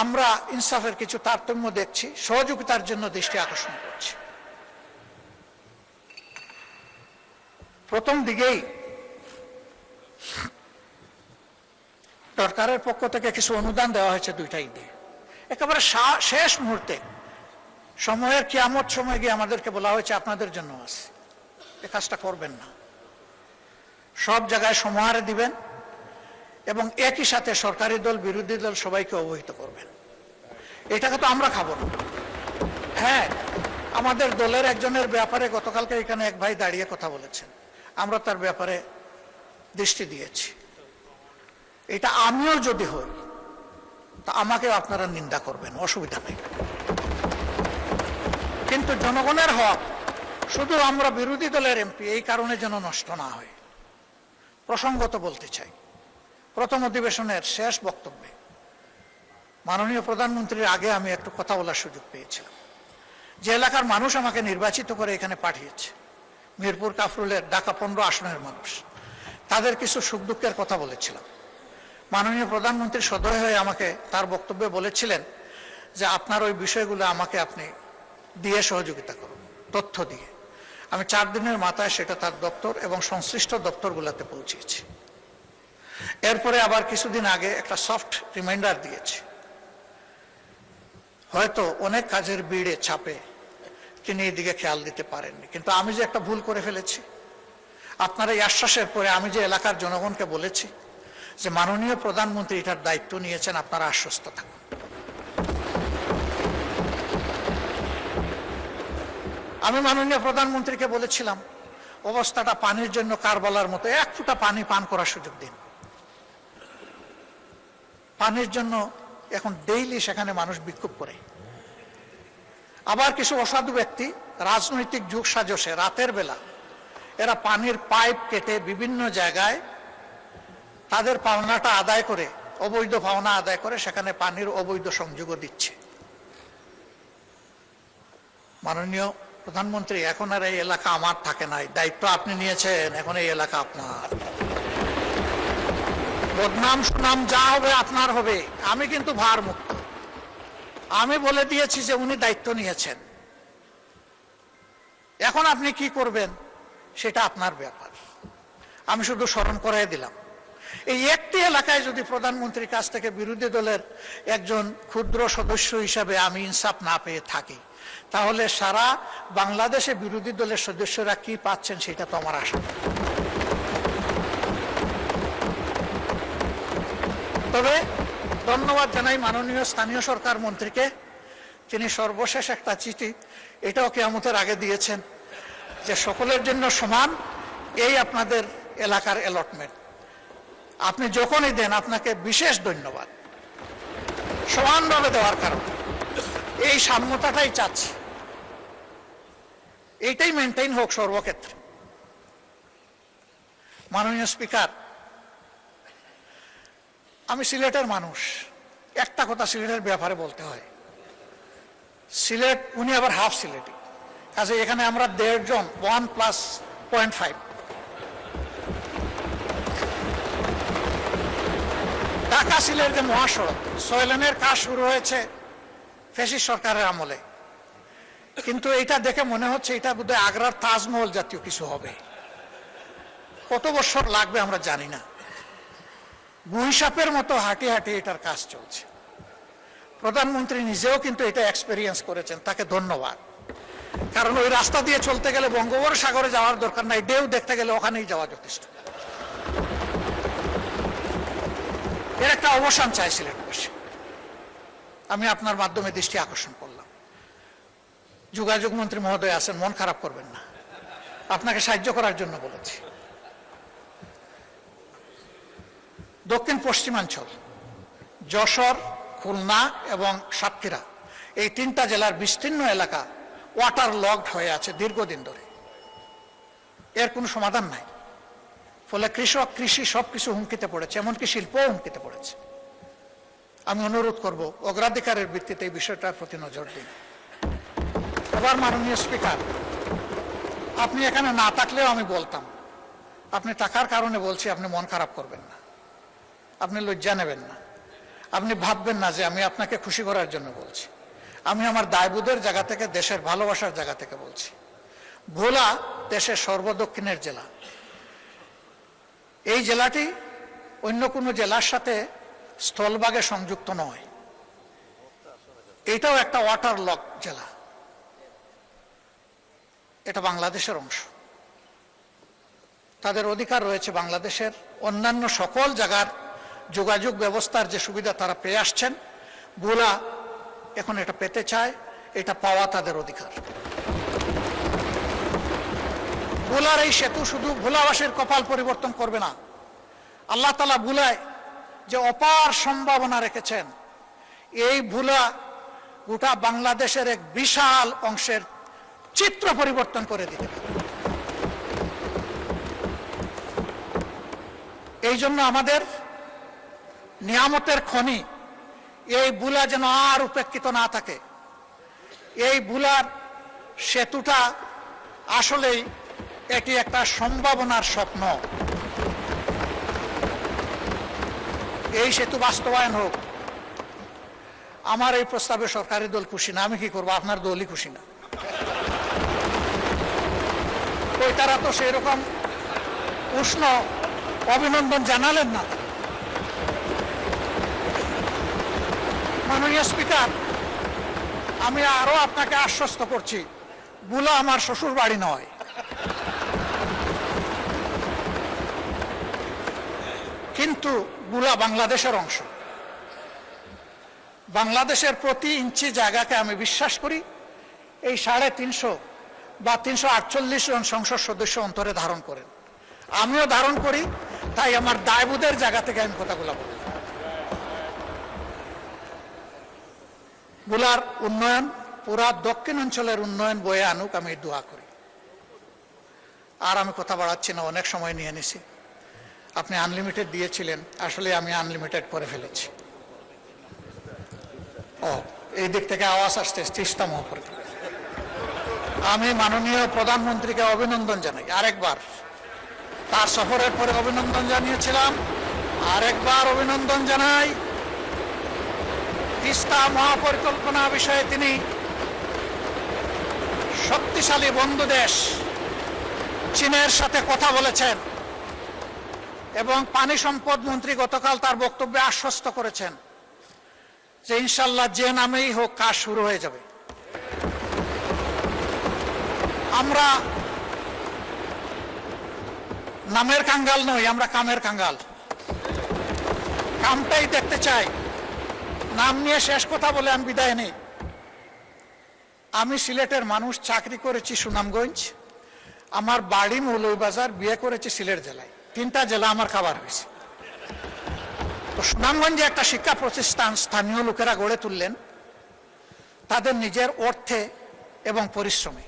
আমরা ইনসাফের কিছু তারতম্য দেখছি, সহযোগিতার জন্য দৃষ্টি আকর্ষণ করছি। প্রথম দিকেই সরকারের পক্ষ থেকে কিছু অনুদান দেওয়া হয়েছে 2টা ঈদে। একেবারে শেষ মুহূর্তে সময়ের কিয়ামত সময় গিয়ে আমাদেরকে বলা হয়েছে আপনাদের জন্য আছে, এ কাজটা করবেন না। সব জায়গায় সমাহারে দিবেন এবং একই সাথে সরকারি দল বিরোধী দল সবাইকে অবহিত করবেন। এটাকে তো আমরা খাবো না। হ্যাঁ, আমাদের দলের একজনের ব্যাপারে গতকালকে এখানে এক ভাই দাঁড়িয়ে কথা বলেছেন, আমরা তার ব্যাপারে দৃষ্টি দিয়েছি। এটা আমিও যদি হই তা আমাকেও আপনারা নিন্দা করবেন, অসুবিধা নেই। কিন্তু জনগণের হক শুধু আমরা বিরোধী দলের এমপি এই কারণে যেন নষ্ট না হয়। প্রসঙ্গত বলতে চাই, প্রথম অধিবেশনের শেষ বক্তব্যে মাননীয় প্রধানমন্ত্রীর আগে আমি একটু কথা বলার সুযোগ পেয়েছিলাম। যে এলাকার মানুষ আমাকে নির্বাচিত করে এখানে পাঠিয়েছে, মিরপুর কাফরুলের ঢাকা 15 আসনের মানুষ, তাদের কিছু সুখ দুঃখের কথা বলেছিলাম। মাননীয় প্রধানমন্ত্রী সদয় হয়ে আমাকে তার বক্তব্যে বলেছিলেন যে আপনার ওই বিষয়গুলো আমাকে আপনি দিয়ে সহযোগিতা করুন, তথ্য দিয়ে। আমি 4 দিনের মাথায় সেটা তার দপ্তর এবং সংশ্লিষ্ট দপ্তরগুলোতে পৌঁছেছি। এরপরে আবার কিছুদিন আগে একটা সফট রিমাইন্ডার দিয়েছি। হয়তো অনেক কাজের ভিড়ে চাপে তিনি এদিকে খেয়াল দিতে পারেননি, কিন্তু আমি যে একটা ভুল করে ফেলেছি, আপনার এই আশ্বাসের পরে আমি যে এলাকার জনগণকে বলেছি যে মাননীয় প্রধানমন্ত্রী এটার দায়িত্ব নিয়েছেন, আপনারা আশ্বস্ত থাকুন। আমি মাননীয় প্রধানমন্ত্রীকে বলেছিলাম অবস্থাটা পানির জন্য কারবালার মতো, 1 ফোঁটা পানি পান করার সুযোগ দিন। পানির জন্য এখন ডেইলি সেখানে মানুষ বিক্ষোভ করে। আবার কিছু অসাধু ব্যক্তি রাজনৈতিক যুগ সাজসে রাতের বেলা এরা পানির পাইপ কেটে বিভিন্ন জায়গায় তাদের পাওনাটা আদায় করে, অবৈধ পাওনা আদায় করে সেখানে পানির অবৈধ সংযোগও দিচ্ছে। মাননীয় প্রধানমন্ত্রী, এখন আর এই এলাকা আমার থাকে নাই, দায়িত্ব আপনি নিয়েছেন, এখন এই এলাকা আপনার। বদনাম সুনাম যা হবে আপনার হবে, আমি কিন্তু ভার মুক্ত। আমি বলে দিয়েছি যে উনি দায়িত্ব নিয়েছেন, এখন আপনি কি করবেন সেটা আপনার ব্যাপার। আমি শুধু স্মরণ করাই দিলাম, এই একটি এলাকায় যদি প্রধানমন্ত্রীর কাছ থেকে বিরোধী দলের একজন ক্ষুদ্র সদস্য হিসাবে আমি ইনসাফ না পেয়ে থাকি, তাহলে সারা বাংলাদেশে বিরোধী দলের সদস্যরা কি পাচ্ছেন সেটা তো আমার আশা। তবে ধন্যবাদ জানাই মাননীয় স্থানীয় সরকার মন্ত্রীকে, তিনি সর্বশেষ একটা চিঠি এটাও কিয়ামতের আগে দিয়েছেন যে সকলের জন্য সমান, এই আপনাদের এলাকার অ্যালটমেন্ট আপনি যখনই দেন আপনাকে বিশেষ ধন্যবাদ, সমানভাবে দেওয়ার কারণে। এই সাম্যতাটাই চাচ্ছি, এইটাই মেনটেইন হোক সর্বক্ষেত্রে। মাননীয় স্পিকার, আমি সিলেটের মানুষ, একটা কথা সিলেটের ব্যাপারে বলতে হয়। সিলেট, উনি আবার হাফ সিলেটি, কাজে এখানে আমরা 1.5 জন, 1 + 0.5। ঢাকা সিলেট যে মহাসড়ক 6 লেনের কাজ শুরু হয়েছে ফ্যাসিস্ট সরকারের আমলে, কিন্তু এটা দেখে মনে হচ্ছে এটা বোধহয় আগ্রার তাজমহল জাতীয় কিছু হবে। কত বছর লাগবে আমরা জানি না। গুইসাপের মতো হাঁটি হাঁটি এটার কাজ চলছে। প্রধানমন্ত্রী নিজেও কিন্তু এটা এক্সপেরিয়েন্স করেছেন, তাকে ধন্যবাদ। কারণ ওই রাস্তা দিয়ে চলতে গেলে বঙ্গোপসাগরে যাওয়ার দরকার নাই, ঢেউ দেখতে গেলে ওখানেই যাওয়া যথেষ্ট। এর একটা অবসান চাই সিলেটবাসী। আমি আপনার মাধ্যমে দৃষ্টি আকর্ষণ করলাম। যোগাযোগ মন্ত্রী মহোদয় আছেন, মন খারাপ করবেন না, আপনাকে সাহায্য করার জন্য বলেছি। দক্ষিণ পশ্চিমাঞ্চল যশোর, খুলনা এবং সাতক্ষীরা, এই 3টা জেলার বিস্তীর্ণ এলাকা ওয়াটার লগড হয়ে আছে দীর্ঘদিন ধরে, এর কোনো সমাধান নাই। ফলে কৃষক, কৃষি সবকিছু হুমকিতে পড়েছে, এমনকি শিল্পও হুমকিতে পড়েছে। আমি অনুরোধ করব অগ্রাধিকারের ভিত্তিতে এই বিষয়টার প্রতি নজর দিন। এবার মাননীয় স্পিকার, আপনি এখানে না থাকলেও আমি বলতাম, আপনি টাকার কারণে বলছি, আপনি মন খারাপ করবেন না, আপনি লজ্জা নেবেন না, আপনি ভাববেন না যে আমি আপনাকে খুশি করার জন্য বলছি। আমি আমার দায়বোধের জায়গা থেকে, দেশের ভালোবাসার জায়গা থেকে বলছি। ভোলা দেশের সর্বদক্ষিণের জেলা। এই জেলাটি অন্য কোনো জেলার সাথে স্থলভাগে সংযুক্ত নয়। এইটাও একটা ওয়াটার লক জেলা, এটা বাংলাদেশের অংশ। তাদের অধিকার রয়েছে বাংলাদেশের অন্যান্য সকল জায়গার যোগাযোগ ব্যবস্থার যে সুবিধা তারা পেয়ে আসছেন, ভোলা এখন এটা পেতে চায়, এটা পাওয়া তাদের অধিকার। ভোলার এই সেতু শুধু ভোলাবাসীর কপাল পরিবর্তন করবে না, আল্লাহ তাআলা ভোলায় যে অপার সম্ভাবনা রেখেছেন, এই ভোলা গোটা বাংলাদেশের এক বিশাল অংশের চিত্র পরিবর্তন করে দিতে পারে। এই জন্য আমাদের নিয়ামতের খনি এই ভোলা যেন আর উপেক্ষিত না থাকে। এই ভোলার সেতুটা আসলেই এটি একটা সম্ভাবনার স্বপ্ন। এই সেতু বাস্তবায়ন হোক। আমার এই প্রস্তাবে সরকারি দল খুশি না, আমি কি করবো? আপনার দলই খুশি না। ওই তারা তো সেই রকম উষ্ণ অভিনন্দন জানালেন না। মাননীয় স্পিকার, আমি আরো আপনাকে আশ্বস্ত করছি, ভোলা আমার শ্বশুর বাড়ি নয়। কিন্তু ভোলা বাংলাদেশের অংশ। বাংলাদেশের প্রতি ইঞ্চি জায়গাকে আমি বিশ্বাস করি এই 350 বা 348 জন সংসদ সদস্য অন্তরে ধারণ করেন, আমিও ধারণ করি। তাই আমার দায়বোধের জায়গা থেকে আমি কথাগুলো বলি। ভোলার উন্নয়ন পুরা দক্ষিণ অঞ্চলের উন্নয়ন বয়ে আনুক, আমি দোয়া করি। আর আমি কথা বাড়াচ্ছি না, অনেক সময় নিয়ে নিছি। আপনি আনলিমিটেড দিয়েছিলেন, আসলে আমি আনলিমিটেড করে ফেলেছি। এই দিক থেকে আওয়াজ আসছে তিস্তা মহাপরিকল্পনা। আমি মাননীয় প্রধানমন্ত্রীকে অভিনন্দন জানাই আরেকবার। তার সফরের পরে অভিনন্দন জানিয়েছিলাম, আরেকবার অভিনন্দন জানাই। তিস্তা মহাপরিকল্পনা বিষয়ে তিনি শক্তিশালী বন্ধু দেশ চীনের সাথে কথা বলেছেন এবং পানি সম্পদ মন্ত্রী গতকাল তার বক্তব্যে আশ্বস্ত করেছেন যে ইনশাল্লাহ যে নামেই হোক কাজ শুরু হয়ে যাবে। আমরা নামের কাঙ্গাল নই, আমরা কামের কাঙ্গাল। কামটাই দেখতে চাই। নাম নিয়ে শেষ কথা বলে আমি বিদায় নেই। আমি সিলেটের মানুষ, চাকরি করেছি সুনামগঞ্জ, আমার বাড়ি মৌলভীবাজার, বিয়ে করেছি সিলেট জেলায়। 3টা জেলা আমার খাবার হয়েছে। তো সুনামগঞ্জে একটা শিক্ষা প্রতিষ্ঠান স্থানীয় লোকেরা গড়ে তুললেন তাদের নিজের অর্থে এবং পরিশ্রমে।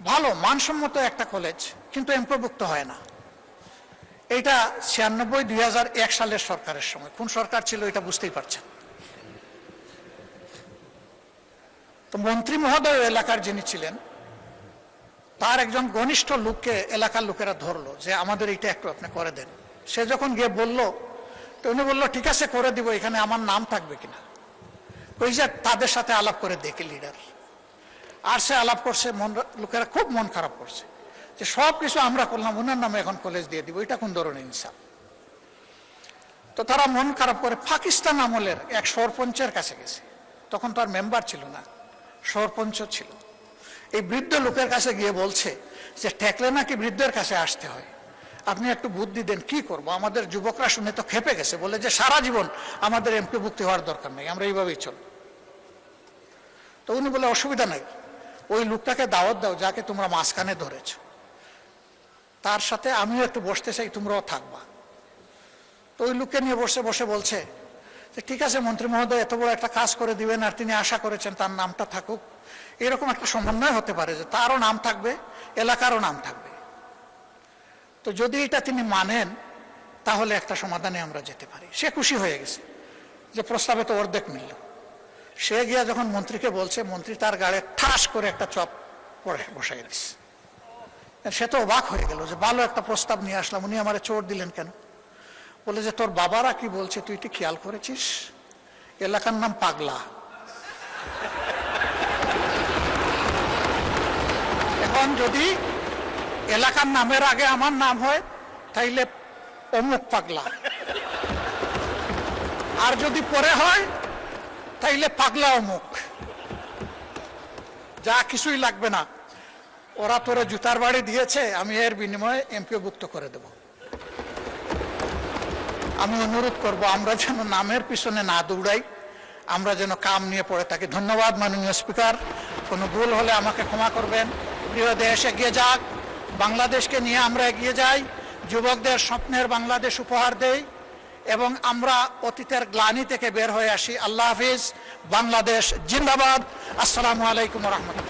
ভালো মানসম্মত একটা কলেজ, কিন্তু এমপ্রভুক্ত হয় না। এটা 96-2001 সালের সরকারের সময়। কোন সরকার ছিল এটা বুঝতেই পারছেন। তো মন্ত্রী মহোদয় এলাকার যিনি ছিলেন, তার একজন ঘনিষ্ঠ লোককে এলাকার লোকেরা ধরলো যে আমাদের এইটা একটু আপনি করে দেন। সে যখন গিয়ে বলল, তো উনি বললো ঠিক আছে করে দিব, এখানে আমার নাম থাকবে কিনা। ওই যে তাদের সাথে আলাপ করে দেখে লিডার, আর সে আলাপ করছে, লোকেরা খুব মন খারাপ করছে যে সব কিছু আমরা করলাম, ওনার নামে এখন কলেজ দিয়ে দিব, এটা কোন ধরনের ইনসাফ। তো তারা মন খারাপ করে পাকিস্তান আমলের এক সরপঞ্চের কাছে গেছে। তখন তো আর মেম্বার ছিল না, সরপঞ্চ ছিল। এই বৃদ্ধ লোকের কাছে গিয়ে বলছে যে ঠেকলে নাকি বৃদ্ধের কাছে আসতে হয়, আপনি একটু বুদ্ধি দেন, কি করব। আমাদের যুবকরা শুনে তো খেপে গেছে, বলে যে সারা জীবন আমাদের এমপিভুক্তি হওয়ার দরকার নেই, আমরা এইভাবেই চল। তো উনি বলে অসুবিধা নাই, ওই লোকটাকে দাওয়াত দাও যাকে তোমরা মাঝখানে ধরেছ, তার সাথে আমিও একটু বসতে চাই, তোমরাও থাকবা। তো ওই লোককে নিয়ে বসে বসে বলছে যে ঠিক আছে মন্ত্রী মহোদয়, এত বড় একটা কাজ করে দিবেন, আর তিনি আশা করেছেন তার নামটা থাকুক। এরকম একটা সমন্বয় হতে পারে যে তারও নাম থাকবে, এলাকারও নাম থাকবে। তো যদি এটা তিনি মানেন তাহলে একটা সমাধানে আমরা যেতে পারি। সে খুশি হয়ে গেছে যে প্রস্তাবে তো অর্ধেক মিলল। সে গিয়া যখন মন্ত্রীকে বলছে, মন্ত্রী তার গাড়ে ঠাস করে একটা চপ পরে বসাই দিচ্ছে। সে তো অবাক হয়ে গেল যে ভালো একটা প্রস্তাব নিয়ে আসলাম, উনি আমারে চোর দিলেন কেন। বলে যে তোর বাবারা কি বলছে তুই কি খেয়াল করেছিস, এলাকার নাম পাগলা। এখন যদি এলাকার নামের আগে আমার নাম হয় তাইলে অমুক পাগলা, আর যদি পরে হয় তাইলে পাগলা অমুক, যা কিছুই লাগবে না, ওরা তোরে জুতার বাড়ি দিয়েছে, আমি এর বিনিময়ে এমপিওভুক্ত করে দেব। আমি অনুরোধ করব আমরা যেন নামের পিছনে না দৌড়াই, আমরা যেন কাম নিয়ে পড়ে থাকি। ধন্যবাদ মাননীয় স্পিকার, কোনো ভুল হলে আমাকে ক্ষমা করবেন। প্রিয় দেশ এগিয়ে যাক, বাংলাদেশকে নিয়ে আমরা এগিয়ে যাই, যুবকদের স্বপ্নের বাংলাদেশ উপহার দেই এবং আমরা অতীতের গ্লানি থেকে বের হয়ে আসি। আল্লাহ হাফিজ, বাংলাদেশ জিন্দাবাদ। আসসালামু আলাইকুম রহমতুল্লাহ।